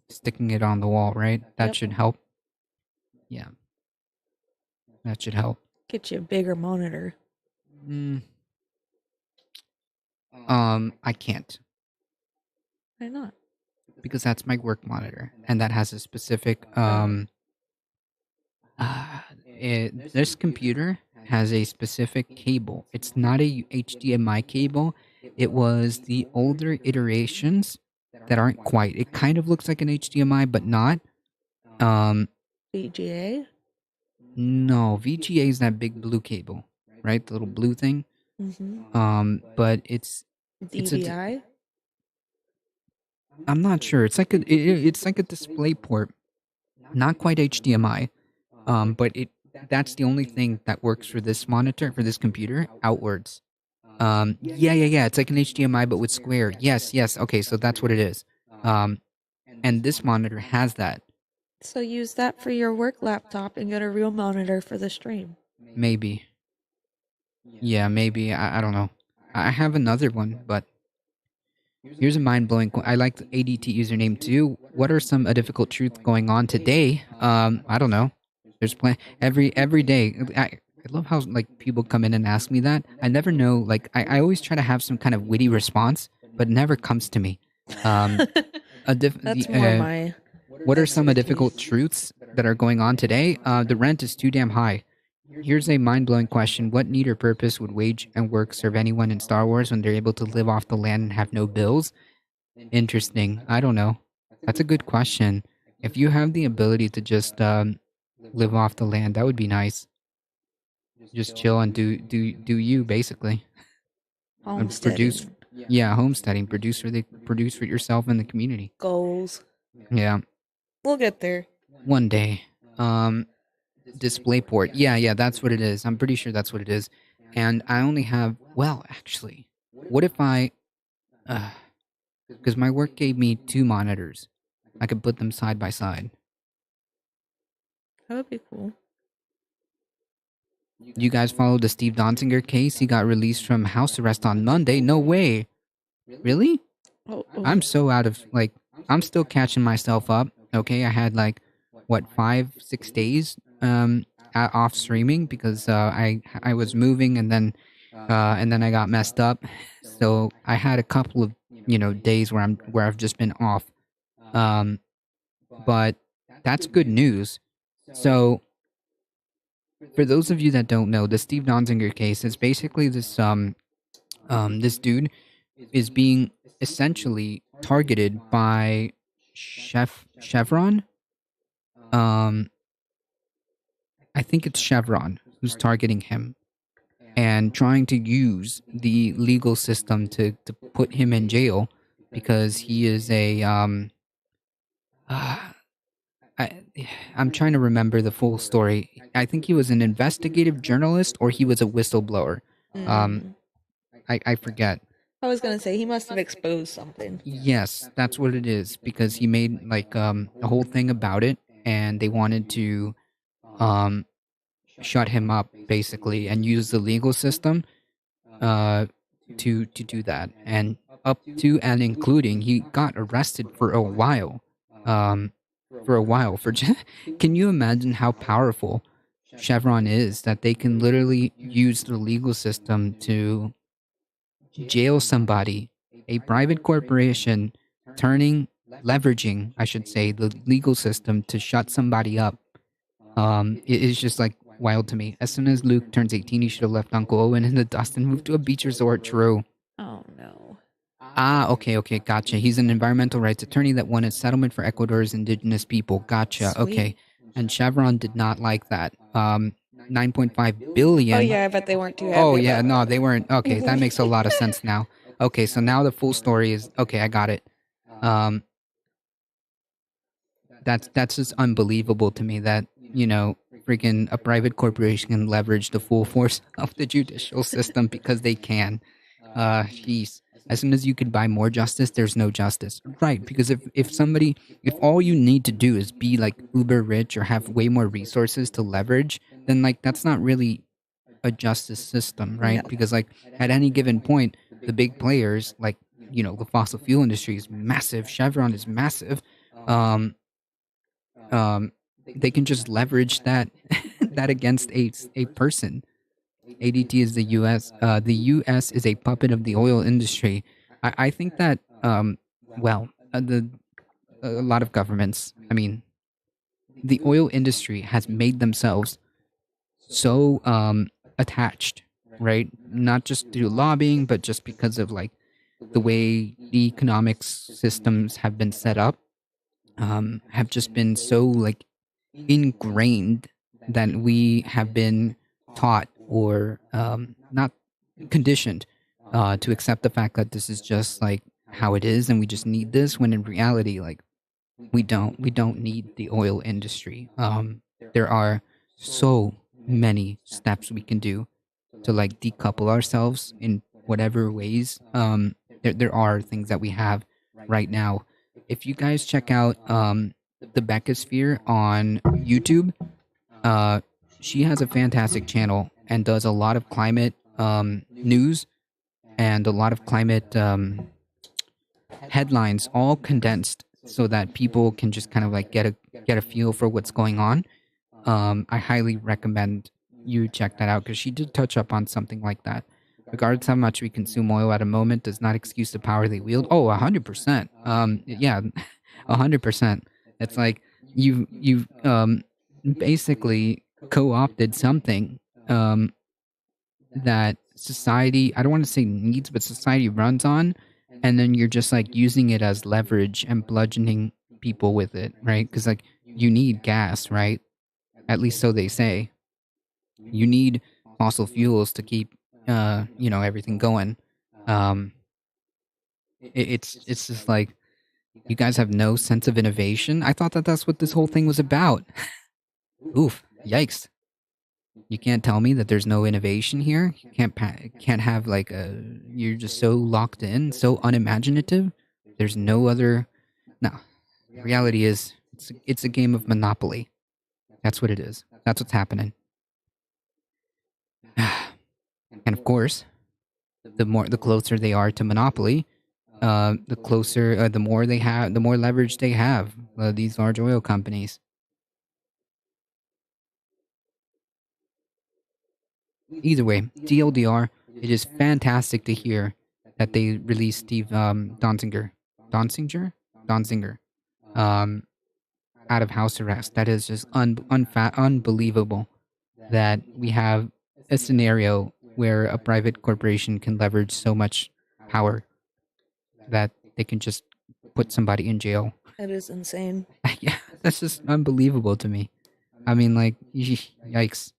sticking it on the wall, right? That should help. Yeah. That should help. Get you a bigger monitor. I can't. Why not? Because that's my work monitor, and that has a specific this computer has a specific cable. It's not a HDMI cable. It was the older iterations that aren't quite. It kind of looks like an HDMI, but not. VGA? No, VGA is that big blue cable, right? The little blue thing. Mm-hmm. But it's DVI? I'm not sure. It's like it's like a display port, not quite HDMI. But that's the only thing that works for this monitor, for this computer, outwards. Yeah. It's like an HDMI but with square. Yes. Okay, so that's what it is. And this monitor has that. So use that for your work laptop and get a real monitor for the stream. Maybe. Yeah, maybe. I don't know. I have another one, but Here's a mind-blowing. I like the ADT username too. What are some difficult truths going on today? I don't know. There's every day. I love how like people come in and ask me that. I never know. Like I always try to have some kind of witty response, but it never comes to me. Um, That's more my what are some difficult expertise. truths that are going on today? The rent is too damn high. Here's a mind blowing question. What need or purpose would wage and work serve anyone in Star Wars when they're able to live off the land and have no bills? Interesting. I don't know. That's a good question. If you have the ability to just live off the land, that would be nice. Just chill and do you basically. And produce, Homesteading yeah, homesteading. Produce for yourself and the community. goals. Yeah, We'll get there. one day. Um, display port. Yeah, that's what it is. I'm pretty sure that's what it is. And I only have, well, actually, what if I, because my work gave me two monitors. I could put them side by side. That would be cool. You guys followed the Steve Donzinger case? He got released from house arrest on Monday. No way. Really? Oh, I'm so out of, like, I'm still catching myself up. Okay, I had like, what, 5, 6 days off streaming because I was moving and then I got messed up. So I had a couple of days where I've just been off. But that's good news. So for those of you that don't know, the Steve Donzinger case is basically this dude is being essentially targeted by Chevron. Um, I think it's Chevron who's targeting him and trying to use the legal system to put him in jail because he is a uh, I, I'm trying to remember the full story. I think he was an investigative journalist or he was a whistleblower. Um, mm. I forget. I was gonna say he must have exposed something. Yes, that's what it is because he made like a whole thing about it, and they wanted to um shut him up basically and use the legal system uh to do that, and up to and including he got arrested for a while. Um, for a while for can you imagine how powerful Chevron is that they can literally use the legal system to jail somebody, a private corporation turning, leveraging, I should say, the legal system to shut somebody up. It is just like wild to me. As soon as Luke turns 18, he should have left Uncle Owen in the dust and moved to a beach resort. True. Oh no. Ah, okay, gotcha. He's an environmental rights attorney that won a settlement for Ecuador's indigenous people. Gotcha. Sweet. Okay. And Chevron did not like that. 9.5 Oh billion. yeah, I bet they weren't too happy. Oh yeah, about no, that. they weren't. Okay, that makes a lot of sense now. Okay, so now the full story is okay. I got it. Um, that's just unbelievable to me that freaking a private corporation can leverage the full force of the judicial system because they can. Jeez. As soon as you can buy more justice, there's no justice. Right, because if all you need to do is be like uber rich or have way more resources to leverage, then like that's not really a justice system, right? No. Because like at any given point, the big players like the fossil fuel industry is massive, Chevron is massive. Um, they can just leverage that that against a person. ADT is the U.S. The U.S. is a puppet of the oil industry. I think that well, a lot of governments. I mean, the oil industry has made themselves so attached, right? Not just through lobbying, but just because of like the way the economic systems have been set up, have just been so like ingrained that we have been taught or not conditioned to accept the fact that this is just like how it is and we just need this, when in reality like we don't need the oil industry. There are so many steps we can do to like decouple ourselves in whatever ways. There are things that we have right now. If you guys check out the Beccasphere on YouTube, she has a fantastic channel and does a lot of climate news and a lot of climate headlines all condensed so that people can just kind of like get a feel for what's going on. I highly recommend you check that out because she did touch up on something like that. Regardless how much we consume oil at a moment does not excuse the power they wield. Oh, 100%. Yeah, 100%. It's like you basically co-opted something that society, I don't want to say needs, but society runs on, and then you're just like using it as leverage and bludgeoning people with it, right? Because like you need gas, right? At least so they say. You need fossil fuels to keep everything going. Um it's just like you guys have no sense of innovation. I thought that that's what this whole thing was about. Oof, yikes. You can't tell me that there's no innovation here. You can't have like a, you're just so locked in, so unimaginative. There's no other. No, reality is it's a game of Monopoly. That's what it is. That's what's happening. And of course, the closer they are to Monopoly, the closer, the more they have, the more leverage they have. These large oil companies. Either way, DLDR, it is fantastic to hear that they released Steve Donzinger, Donzinger, um, out of house arrest. That is just unbelievable that we have a scenario where a private corporation can leverage so much power that they can just put somebody in jail. It is insane. Yeah, that's just unbelievable to me. I mean, like, yikes.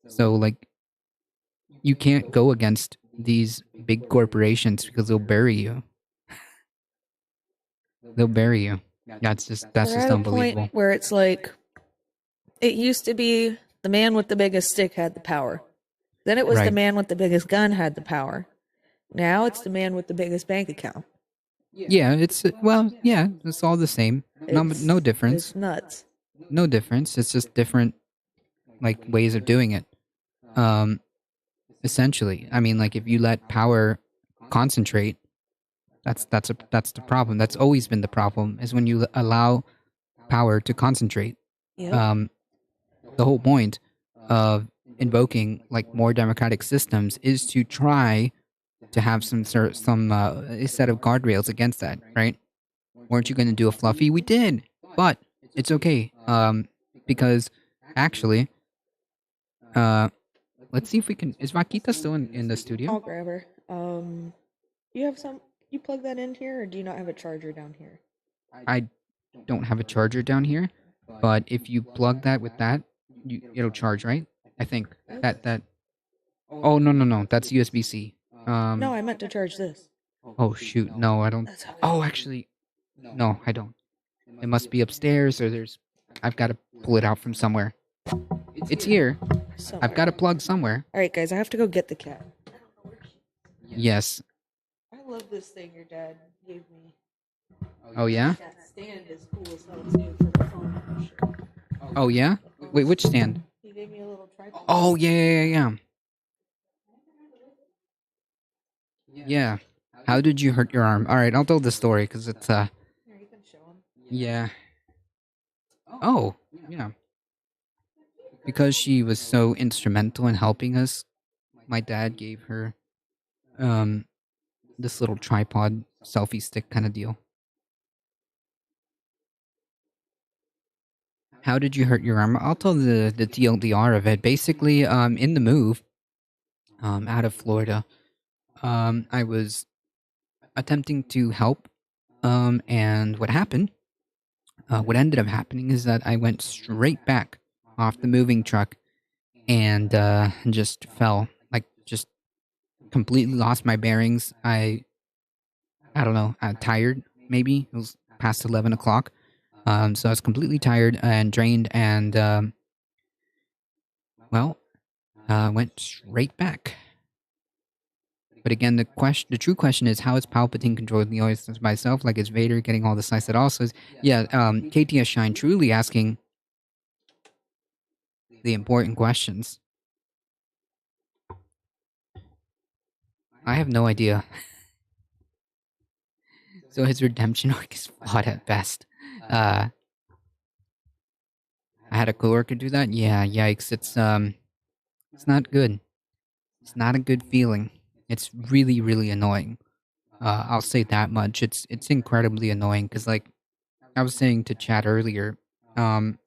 So, like, you can't go against these big corporations because they'll bury you. They'll bury you. That's We're just at a point unbelievable. where it's like it used to be the man with the biggest stick had the power. Then it was the Right. man with the biggest gun had the power. Now it's the man with the biggest bank account. Yeah, it's well, yeah, it's all the same. No difference. It's nuts. No difference. It's just different like ways of doing it. Um Essentially. I mean, like if you let power concentrate, that's the problem. That's always been the problem is when you allow power to concentrate. Yep. Um the whole point of invoking like more democratic systems is to try to have some a set of guardrails against that, right? Weren't you going to do a fluffy? We did, but it's okay. Because actually, uh, let's see if we can. Is Vaquita still in the studio? I'll grab her. You have some. You plug that in here, or do you not have a charger down here? I don't have a charger down here, but if you plug that with that, it'll charge, right? I think that. Oh no, that's USB C. No, I meant to charge this. Oh shoot, no, I don't. That's okay. Oh, actually, no, I don't. It must be upstairs, or there's. I've got to pull it out from somewhere. It's here. I've got to plug somewhere. All right, guys, I have to go get the cat. Yes. I love this thing your dad gave me. Oh yeah. That stand is cool as hell too for the phone. Oh yeah. Wait, which stand? He gave me a little tripod. Oh yeah. Yeah. How did you hurt your arm? All right, I'll tell the story because it's Here, you can show him. yeah. Oh yeah. Because she was so instrumental in helping us, my dad gave her um this little tripod selfie stick kind of deal. How did you hurt your arm? I'll tell the TLDR of it. Basically, in the move, out of Florida, I was attempting to help, and what ended up happening is that I went straight back off the moving truck and just fell, like just completely lost my bearings. I don't know, tired maybe. It was past 11 o'clock. So I was completely tired and drained, and went straight back. But again, the true question is, how is Palpatine controlling the Oasis by itself? Like, is Vader getting all the slice that also is? Yeah, KTS Shine truly asking the important questions. I have no idea. So his redemption arc is flawed at best. I had a coworker do that. Yeah, yikes! It's not good. It's not a good feeling. It's really, really annoying. I'll say that much. It's incredibly annoying because, like I was saying to Chad earlier, um,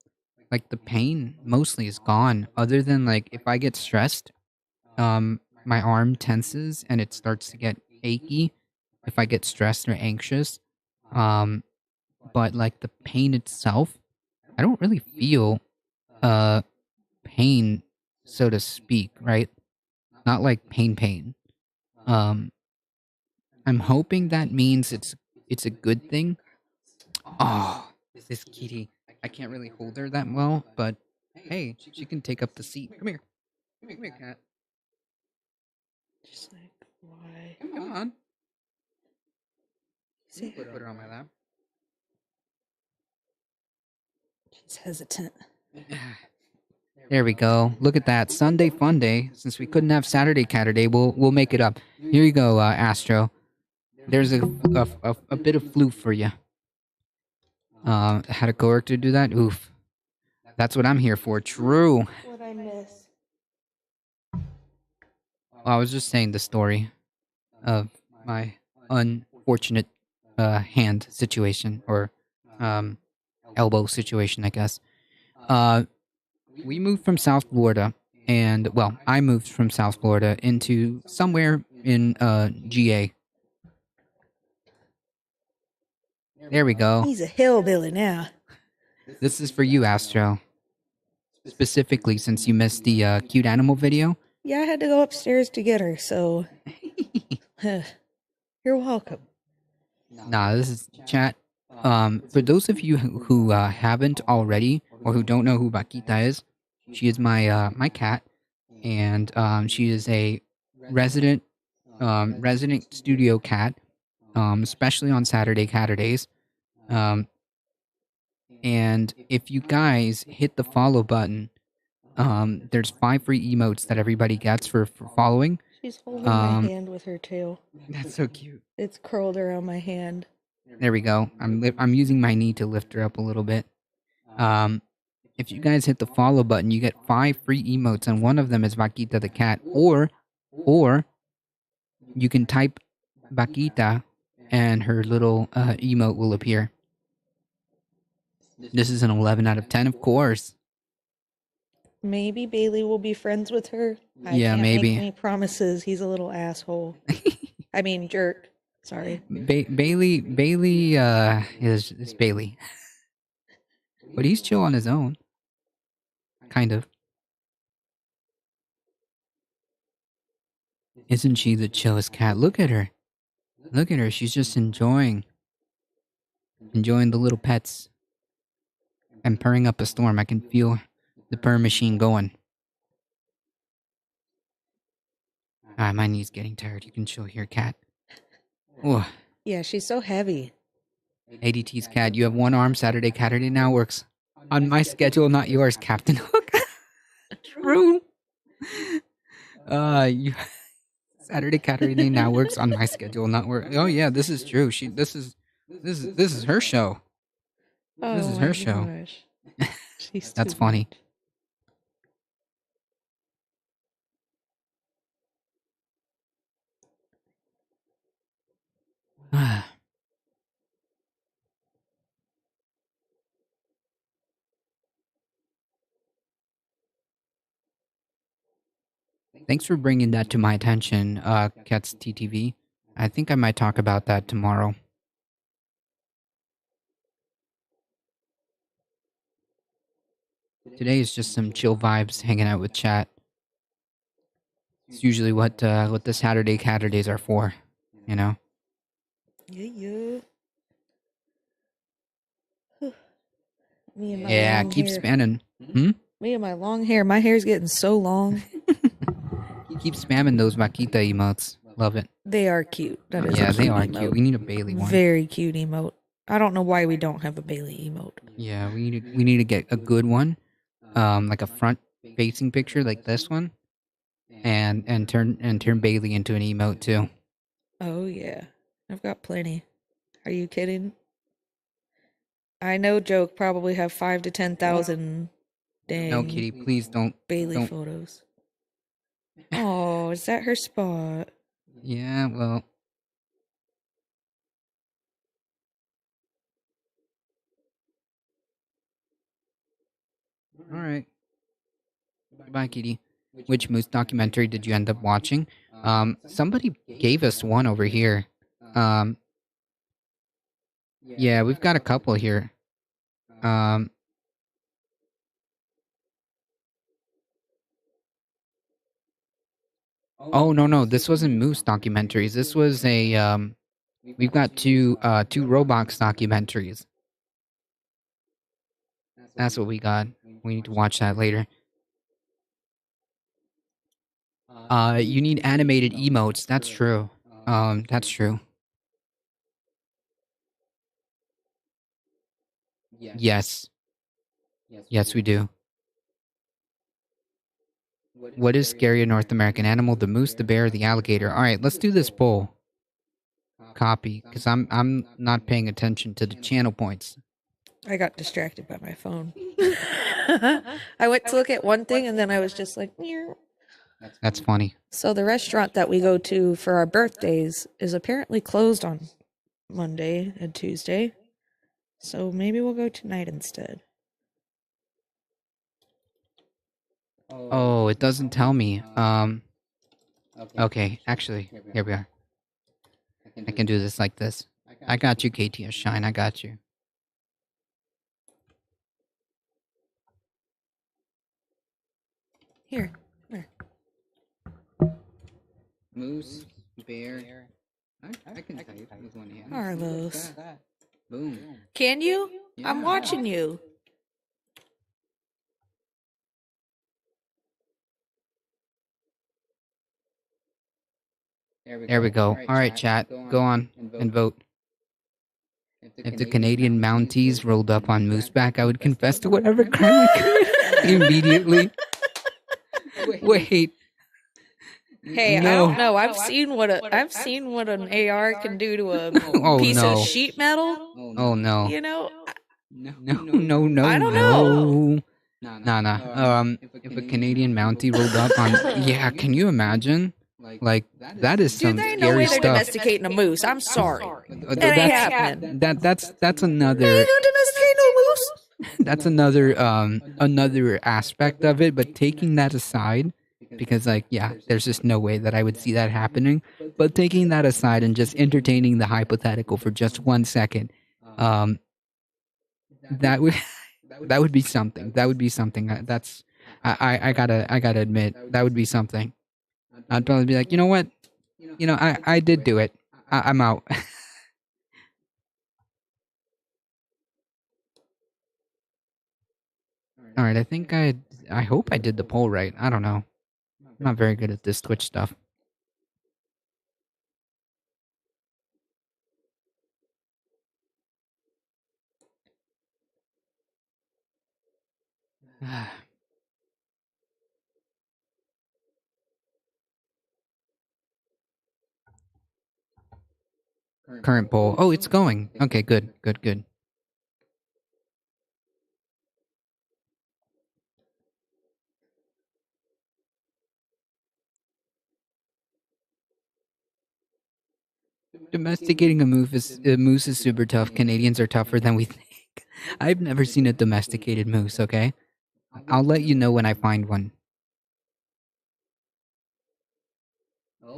like the pain mostly is gone. Other than like if I get stressed, my arm tenses and it starts to get achy. If I get stressed or anxious, um, but like the pain itself, I don't really feel uh pain, so to speak, right? Not like pain. Um, I'm hoping that means it's a good thing. Oh, this kitty. I can't really hold her that well, but hey, she can take up the seat. Come here. Come here, cat. Just like, why? Come on. See, Put her on my lap. she's hesitant. There we go. Look at that. Sunday Funday. Since we couldn't have Saturday Catterday, we'll make it up. Here you go, Astro. There's a bit of flu for you. Had a coworker do that? Oof. That's what I'm here for. True. What I miss? I was just saying the story of my unfortunate hand situation or elbow situation, I guess. We moved from South Florida, and well, I moved from South Florida into somewhere in GA. There we go. He's a hillbilly now. This is for you, Astro. Specifically, since you missed the cute animal video. Yeah, I had to go upstairs to get her, so you're welcome. Nah, this is chat. For those of you who haven't already or who don't know who Vaquita is, she is my cat, and she is a resident studio cat, especially on Saturdays. And if you guys hit the follow button, there's 5 free emotes that everybody gets for following. She's holding my hand with her tail. That's so cute. It's curled around my hand. There we go. I'm using my knee to lift her up a little bit. If you guys hit the follow button, you get 5 free emotes, and one of them is Vaquita the cat. Or you can type Vaquita, and her little emote will appear. This is an 11 out of 10, of course. Maybe Bailey will be friends with her. I Yeah, can't maybe. make any promises. He's a little asshole. I mean, jerk. Sorry. Bailey is Bailey. But he's chill on his own. Kind of. Isn't she the chillest cat? Look at her. Look at her. She's just enjoying the little pets. I'm purring up a storm. I can feel the purr machine going. My knee's getting tired. You can chill here, cat. Oh. Yeah, she's so heavy. ADT's cat. You have one arm. Saturday Catterday now works on my schedule, not yours, Captain Hook. True. Saturday Catterday now works on my schedule, not work. Oh yeah, this is true. This is her show. This is her show. That's funny. Thanks for bringing that to my attention, Cats TTV. I think I might talk about that tomorrow. Today is just some chill vibes, hanging out with chat. It's usually what the Saturday Catterdays are for, you know. Yeah. Me and my yeah, long keep hair. spamming. Me and my long hair. My hair's getting so long. Keep spamming those Vaquita emotes. Love it. They are cute. That is yeah, a they cute are emote. cute. We need a Bailey one. Very cute emote. I don't know why we don't have a Bailey emote. Yeah, we need to get a good one, like a front facing picture like this one, and turn Bailey into an emote too. Oh yeah, I've got plenty. Are you kidding? I know joke probably have 5 to 10,000 dang No, Kitty, please don't. Bailey Don't. photos. Oh, is that her spot? Yeah, well. All right. Goodbye, Kitty. Which moose documentary did you end up watching? Somebody gave us one over here. Um, yeah, we've got a couple here. Um, oh no, this wasn't moose documentaries. This was a. We've got two Roblox documentaries. That's what we got. We need to watch that later. You need animated emotes. That's true. That's true. Yes. Yes, we do. What is scarier North American animal? The moose, the bear, the alligator? All right, let's do this poll. Copy, because I'm not paying attention to the channel points. I got distracted by my phone. I went to look at one thing and then I was just like, meow. That's funny. So the restaurant that we go to for our birthdays is apparently closed on Monday and Tuesday. So maybe we'll go tonight instead. Oh, it doesn't tell me. Okay, actually, here we are. I can do this like this. I got you, KTS Shine. I got you. Here. Moose, bear. I can type with one hand. Carlos. Boom. Can you? Yeah. I'm watching you. There we go. All right, chat. Go on and vote. If the Canadian Mounties rolled up on Mooseback, I would confess to whatever crime I could immediately. Wait. Hey, No. I don't know. I've seen what an AR can do to a piece of sheet metal. Oh no. You know? No. I don't know. Nah. If a Canadian Mountie rolled up on, yeah, can you imagine? Like that is some Dude, there ain't scary no way they're stuff. domesticating a moose. I'm sorry. That ain't happening. That's another. They don't domesticate no moose. That's another aspect of it. But taking that aside, because like yeah, there's just no way that I would see that happening. But taking that aside and just entertaining the hypothetical for just 1 second, that would be something. That would be something. I gotta admit that would be something. I'd probably be like, you know what? I did do it. I'm out. All right, I think I hope I did the poll right. I don't know. I'm not very good at this Twitch stuff. Current poll. Oh, it's going. Okay, good. Domesticating a moose is super tough. Canadians are tougher than we think. I've never seen a domesticated moose, okay? I'll let you know when I find one.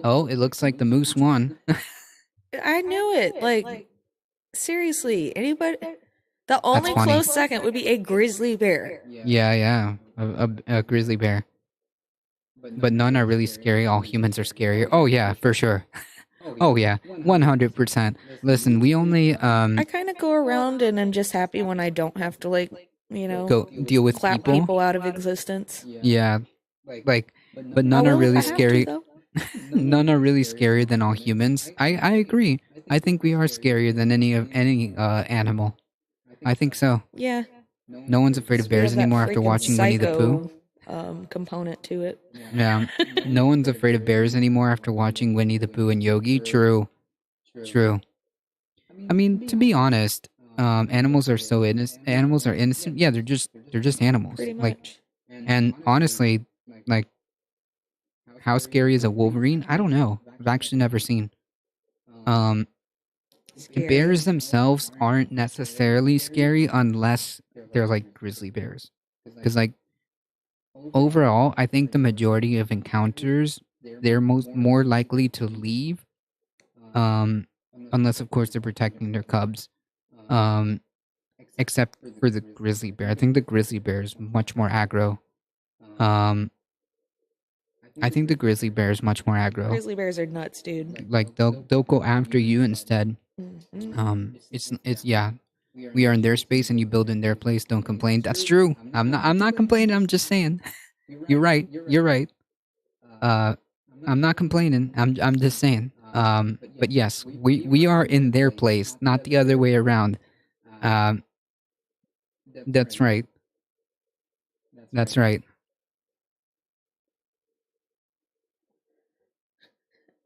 Oh, it looks like the moose won. I knew it. Like, seriously, anybody? The only close second would be a grizzly bear. Yeah. A grizzly bear. But none are really scary. All humans are scarier. Oh yeah, for sure. Oh yeah, 100%. Listen, we only I kind of go around and I'm just happy when I don't have to go deal with clap people out of existence. Yeah, but none are really scary. None are really scarier than all humans. I agree. I think we are scarier than any animal. I think so. Yeah. No one's afraid of bears anymore after watching Winnie the Pooh. Component to it. Yeah. No one's afraid of bears anymore after watching Winnie the Pooh and Yogi. True. I mean, to be honest, animals are so innocent. Animals are innocent. Yeah, they're just animals. Pretty Like, much. and honestly, like, how scary is a wolverine? I don't know. I've actually never seen. Um, Scary. Bears themselves aren't necessarily scary unless they're like grizzly bears, because like overall, I think the majority of encounters they're more likely to leave, um, unless of course they're protecting their cubs. Um, except for the grizzly bear. I think the grizzly bear is much more aggro. Um, I think the grizzly bear is much more aggro. Grizzly bears are nuts, dude. Like they'll go after you instead. Hmm. It's yeah. We are in their space and you build in their place. Don't complain. That's true. I'm not complaining. I'm just saying. You're right. You're right. Uh, I'm not complaining. I'm just saying. But yes, we are in their place, not the other way around. Um, that's right. That's right.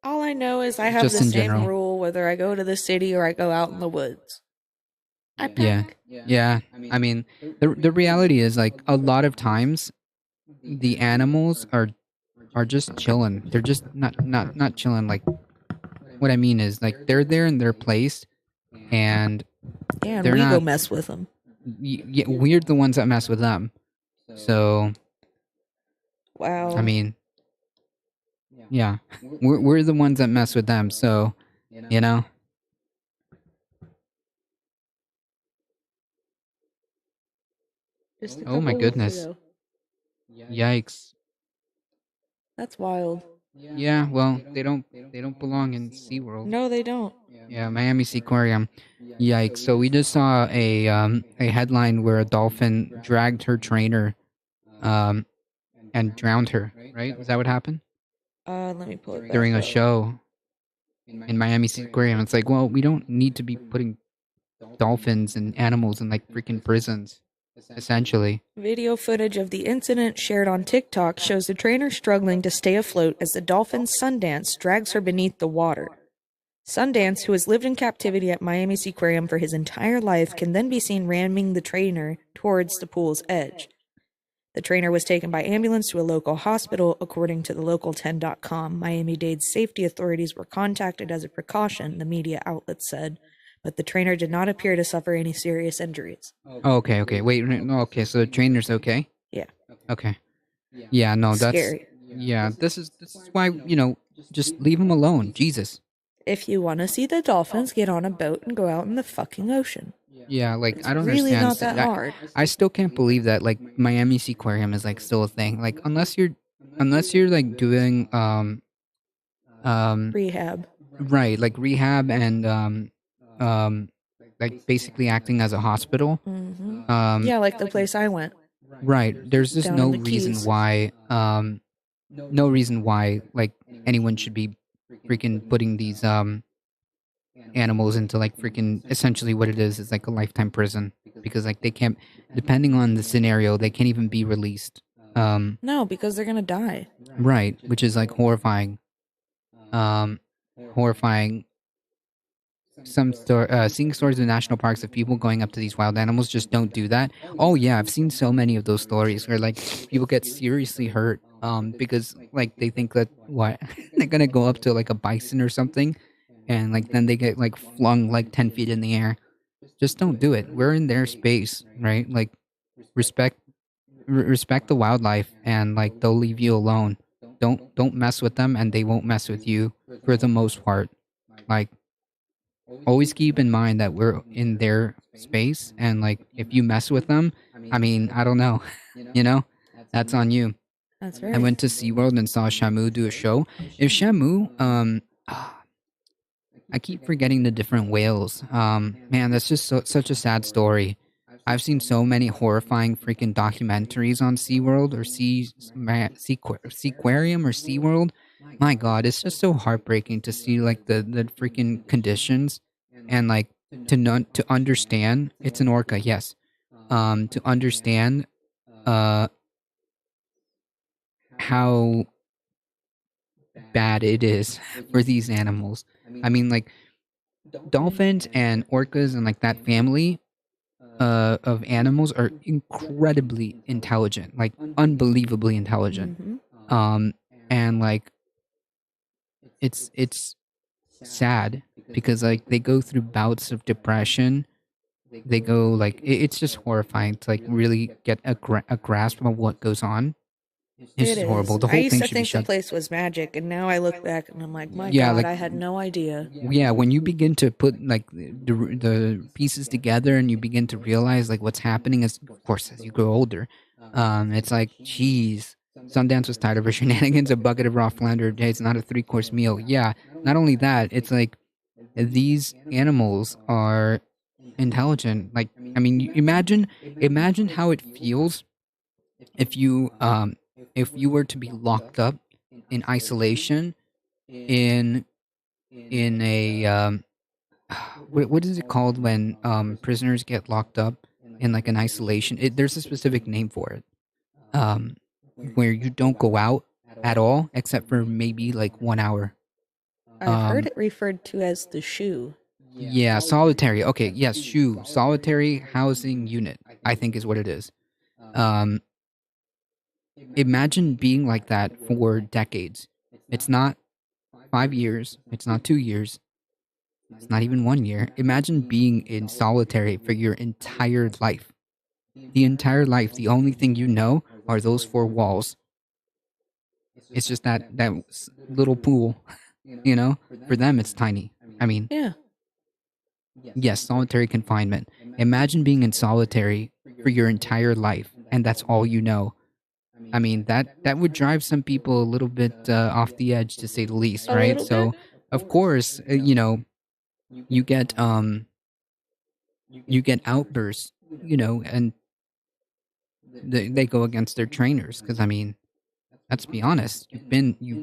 All I know is I have Just the in same general. rule whether I go to the city or I go out in the woods. I Yeah. pack. Yeah. I mean, the reality is like a lot of times the animals are just chilling. They're just not chilling. Like what I mean is like they're there in their place and Yeah, and they're we go not mess with them. we're the ones that mess with them. So I Wow. mean, yeah, we're the ones that mess with them. So you know, Just a oh my couple weeks goodness, ago. yikes. That's wild. Yeah, well, they don't belong in SeaWorld. No, they don't. Yeah, Miami Seaquarium. Yikes! So we just saw a headline where a dolphin dragged her trainer, um, and drowned her. Right? Is that what happened Let me pull it back during a up. show in Miami Seaquarium? It's like, well, we don't need to be putting dolphins and animals in like freaking prisons, essentially. Video footage of the incident shared on TikTok shows the trainer struggling to stay afloat as the dolphin Sundance drags her beneath the water. Sundance, who has lived in captivity at Miami Seaquarium for his entire life, can then be seen ramming the trainer towards the pool's edge. The trainer was taken by ambulance to a local hospital, according to the local10.com. Miami-Dade's safety authorities were contacted as a precaution, the media outlet said, but the trainer did not appear to suffer any serious injuries. Oh, okay. Wait, no, okay. So the trainer's okay. Yeah. Okay. Yeah, no, that's Scary. yeah. This is why just leave them alone. Jesus. If you want to see the dolphins, get on a boat and go out in the fucking ocean. Yeah, like It's I don't really understand. not that hard. I still can't believe that like Miami Seaquarium is like still a thing. Like unless you're like doing um Rehab. right like rehab and um like basically acting as a hospital. Hmm. Um Yeah, like the place I went right. There's just down in no the reason Keys. why no reason why like anyone should be freaking putting these animals into like freaking essentially what it is like a lifetime prison because like they can't depending on the scenario they can't even be released. No, because they're gonna die. Right, which is like horrifying. um Horrifying. Seeing stories in national parks of people going up to these wild animals, just don't do that. Oh yeah, I've seen so many of those stories where like people get seriously hurt because like they think that what they're gonna go up to like a bison or something and like then they get like flung like 10 feet in the air. Just don't do it. We're in their space, right? Like respect respect the wildlife and like they'll leave you alone. Don't mess with them and they won't mess with you for the most part. Like always keep in mind that we're in their space and like if you mess with them, I mean, I don't know, you know, that's on you. That's I right. went to SeaWorld and saw Shamu do a show. If Shamu, I keep forgetting the different whales. Man, that's just such a sad story. I've seen so many horrifying freaking documentaries on SeaWorld or Seaquarium or SeaWorld. My God, it's just so heartbreaking to see like the freaking conditions and like to understand it's an orca, yes. To understand uh how bad it is for these animals. I mean, like dolphins and orcas and like that family of animals are incredibly intelligent, like unbelievably intelligent. Mm-hmm. Um, and like it's sad because like they go through bouts of depression. They go like it's just horrifying to like really get a grasp of what goes on. It's It just horrible. is. The I whole used thing to should be think the shut. place was magic, and now I look back and I'm like, my Yeah, God, like I had no idea. yeah, when you begin to put like the pieces together and you begin to realize like what's happening as of course as you grow older, it's like geez, Sundance was tired of her shenanigans. A bucket of raw flounder. Hey, it's not a 3-course meal. Yeah, not only that, it's like these animals are intelligent. Like I mean, imagine how it feels if you were to be locked up in isolation in a what is it called when prisoners get locked up in like an isolation? There's a specific name for it. Um, where you don't go out at all except for maybe like 1 hour. I've heard Um, it referred to as the shoe. yeah, solitary. Okay, yes, solitary housing unit. I think is what it is. Um, Imagine being like that for decades. It's not 5 years. It's not 2 years. It's not even 1 year. Imagine being in solitary for your entire life. The entire life, the only thing you know are those four walls. It's just that little pool, you know? For them, it's tiny. I mean, Yeah. yes, solitary confinement. Imagine being in solitary for your entire life, and that's all you know. I mean, that would drive some people a little bit off the edge, to say the least, A right? little bit. So, of course, you get outbursts, and they go against their trainers because I mean, let's be honest, you've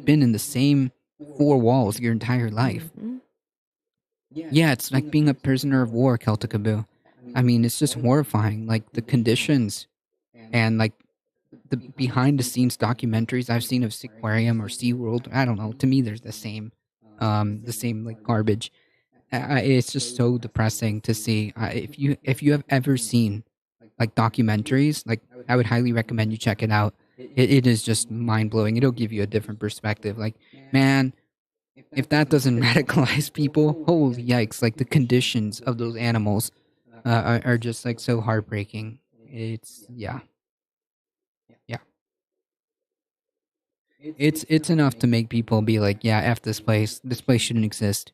been in the same four walls your entire life. Mm-hmm. Yeah, it's like being a prisoner of war, Celticaboo. I mean, it's just horrifying. Like the conditions and like the behind the scenes documentaries I've seen of Seaquarium or SeaWorld. I don't know. To me, there's the same like garbage. It's just so depressing to see. If you have ever seen like documentaries, like I would highly recommend you check it out. It is just mind blowing. It'll give you a different perspective. Like, man, if that doesn't radicalize people, holy yikes! Like the conditions of those animals are just like so heartbreaking. It's yeah, yeah. It's enough to make people be like, yeah, f this place. This place shouldn't exist.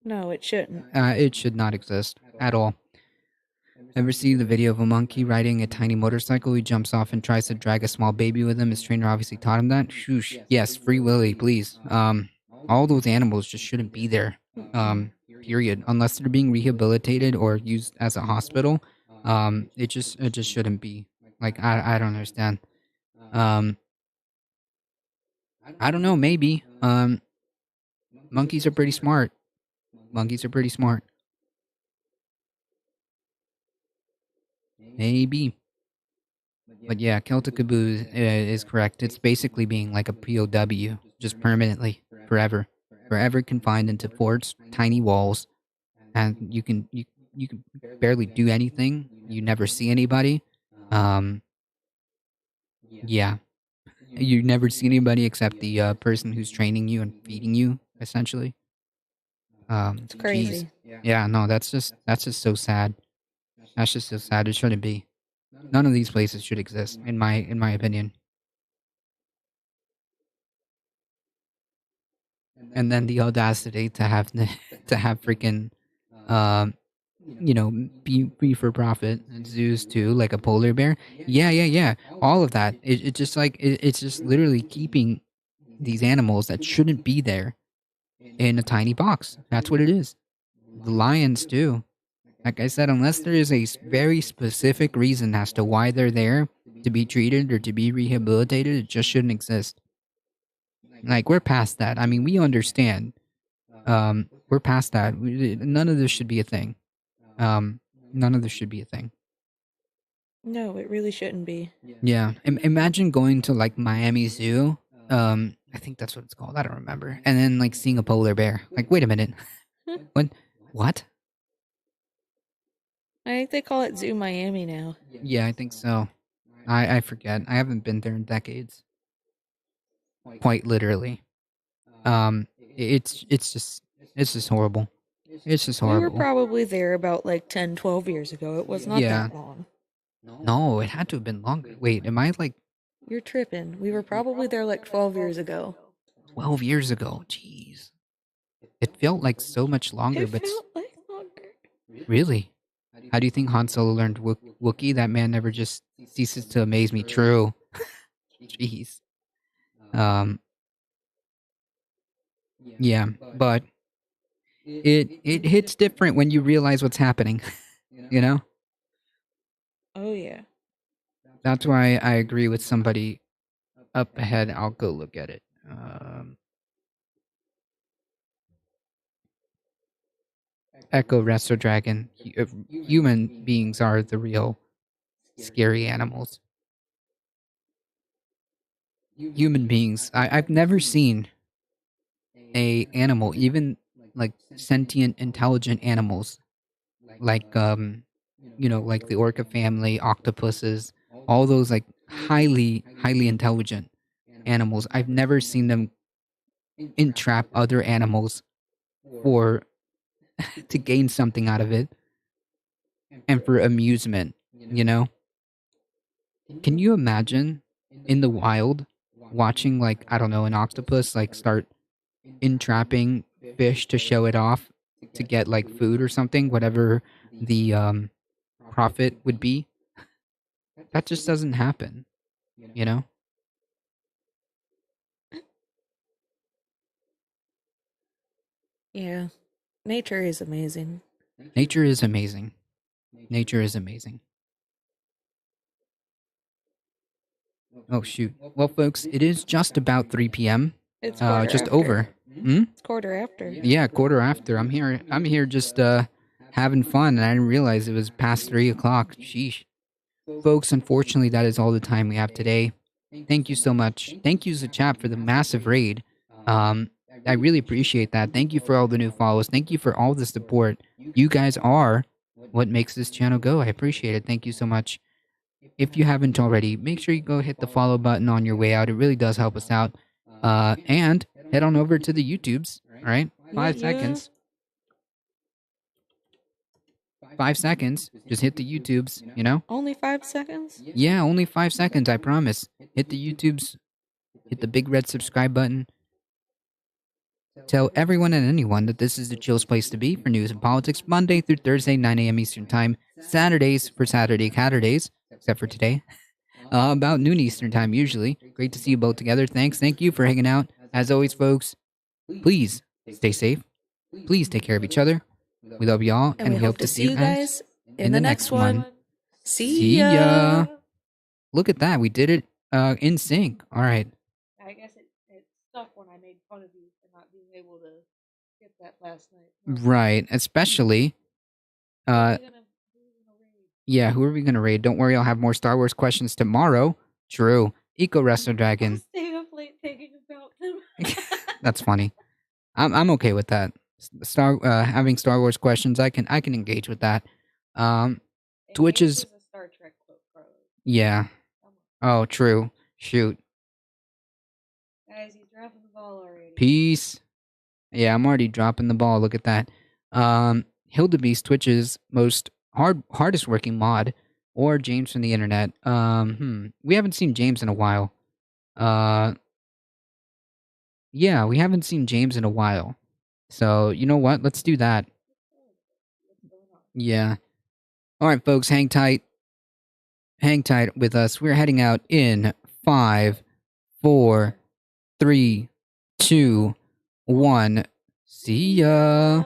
No, it shouldn't. It should not exist at all. Ever see the video of a monkey riding a tiny motorcycle? He jumps off and tries to drag a small baby with him. His trainer obviously taught him that. Shoosh. Yes, Free Willy, please. All those animals just shouldn't be there. Period. Unless they're being rehabilitated or used as a hospital. It just shouldn't be. Like I don't understand. Um, I don't know. Maybe. Monkeys are pretty smart. Monkeys are pretty smart. Maybe. But yeah, Celticaboo is correct. It's basically being like a POW, just permanently, forever, forever confined into forts, tiny walls, and you can barely do anything. You never see anybody. Um, yeah, you never see anybody except the person who's training you and feeding you, essentially. It's Jeez, crazy. yeah, no, that's just so sad. That's just so sad. It shouldn't be. None of these places should exist, in my opinion. And then the audacity to have to have freaking um be for profit zoos too, like a polar bear. Yeah, all of that. It just like it's just literally keeping these animals that shouldn't be there in a tiny box. That's what it is. The lions too. Like I said, unless there is a very specific reason as to why they're there to be treated or to be rehabilitated, it just shouldn't exist. Like we're past that. I mean, we understand. We're past that. None of this should be a thing. Um, None of this should be a thing. No, it really shouldn't be. Yeah. Imagine going to like Miami Zoo. I think that's what it's called. I don't remember. And then like seeing a polar bear. Like, wait a minute. What? What? I think they call it Zoo Miami now. Yeah, I think so. I forget. I haven't been there in decades. Quite literally. It's just horrible. It's just We were horrible. probably there about like 10, 12 years ago. It was not Yeah. that long. No, it had to have been longer. Wait, am I like You're tripping. We were probably there like 12 years ago. 12 years ago? Jeez. It felt like so much longer, It but felt like longer. really? How do you think Han Solo learned Wookiee? That man never just ceases to amaze me. True. Jeez. Um, yeah, but it hits different when you realize what's happening, you know? Oh, yeah. That's why I agree with somebody up ahead. I'll go look at it. Echo Resto Dragon. Human beings are the real scary animals. Human beings. I've never seen a animal, even like sentient, intelligent animals, like like the orca family, octopuses, all those like highly, highly intelligent animals. I've never seen them entrap other animals for to gain something out of it and for amusement, you know? Can you imagine in the wild watching like, I don't know, an octopus like start entrapping fish to show it off to get like food or something, whatever the profit would be? That just doesn't happen, you know? Yeah. Nature is amazing. Nature is amazing. Nature is amazing. Oh shoot. Well, folks, it is just about 3 p.m. It's quarter Just after. over. Hmm? It's quarter after. Yeah, quarter after. I'm here. I'm here just having fun, and I didn't realize it was past 3 o'clock. Sheesh, folks. Unfortunately, that is all the time we have today. Thank you so much. Thank you, Zachap, for the massive raid. I really appreciate that. Thank you for all the new follows. Thank you for all the support. You guys are what makes this channel go. I appreciate it. Thank you so much. If you haven't already, make sure you go hit the follow button on your way out. It really does help us out. And head on over to the YouTubes. All right, 5 seconds. 5 seconds. Just hit the YouTubes. You know. Only 5 seconds? Yeah, only 5 seconds. I promise. Hit the YouTubes. Hit the big red subscribe button. Tell everyone and anyone that this is the chillest place to be for news and politics, Monday through Thursday, 9 a.m. Eastern Time. Saturdays for Saturday Catterdays, except for today. About noon Eastern Time, usually. Great to see you both together. Thanks. Thank you for hanging out. As always, folks, please stay safe. Please take care of each other. We love y'all, and we hope to see you guys in the next one. See ya. Look at that. We did it in sync. All right. I guess it stuck when I made fun of you for not being able to get that last night. Right. Especially, yeah, who are we going to raid? Don't worry, I'll have more Star Wars questions tomorrow. True. Eco Wrestler Dragon. Staying up late thinking about them. That's funny. I'm okay with that. Having Star Wars questions, I can engage with that. Twitch is a Star Trek quote, Carlos. Yeah. Oh, true. Shoot. Guys, he's dropping the ball already. Peace. Yeah, I'm already dropping the ball. Look at that. Hildebeest, Twitch's most hardest working mod, or James from the internet. We haven't seen James in a while. Yeah, we haven't seen James in a while. So, you know what? Let's do that. Yeah. All right, folks, hang tight. Hang tight with us. We're heading out in 5, 4, 3, 2, 1. See ya.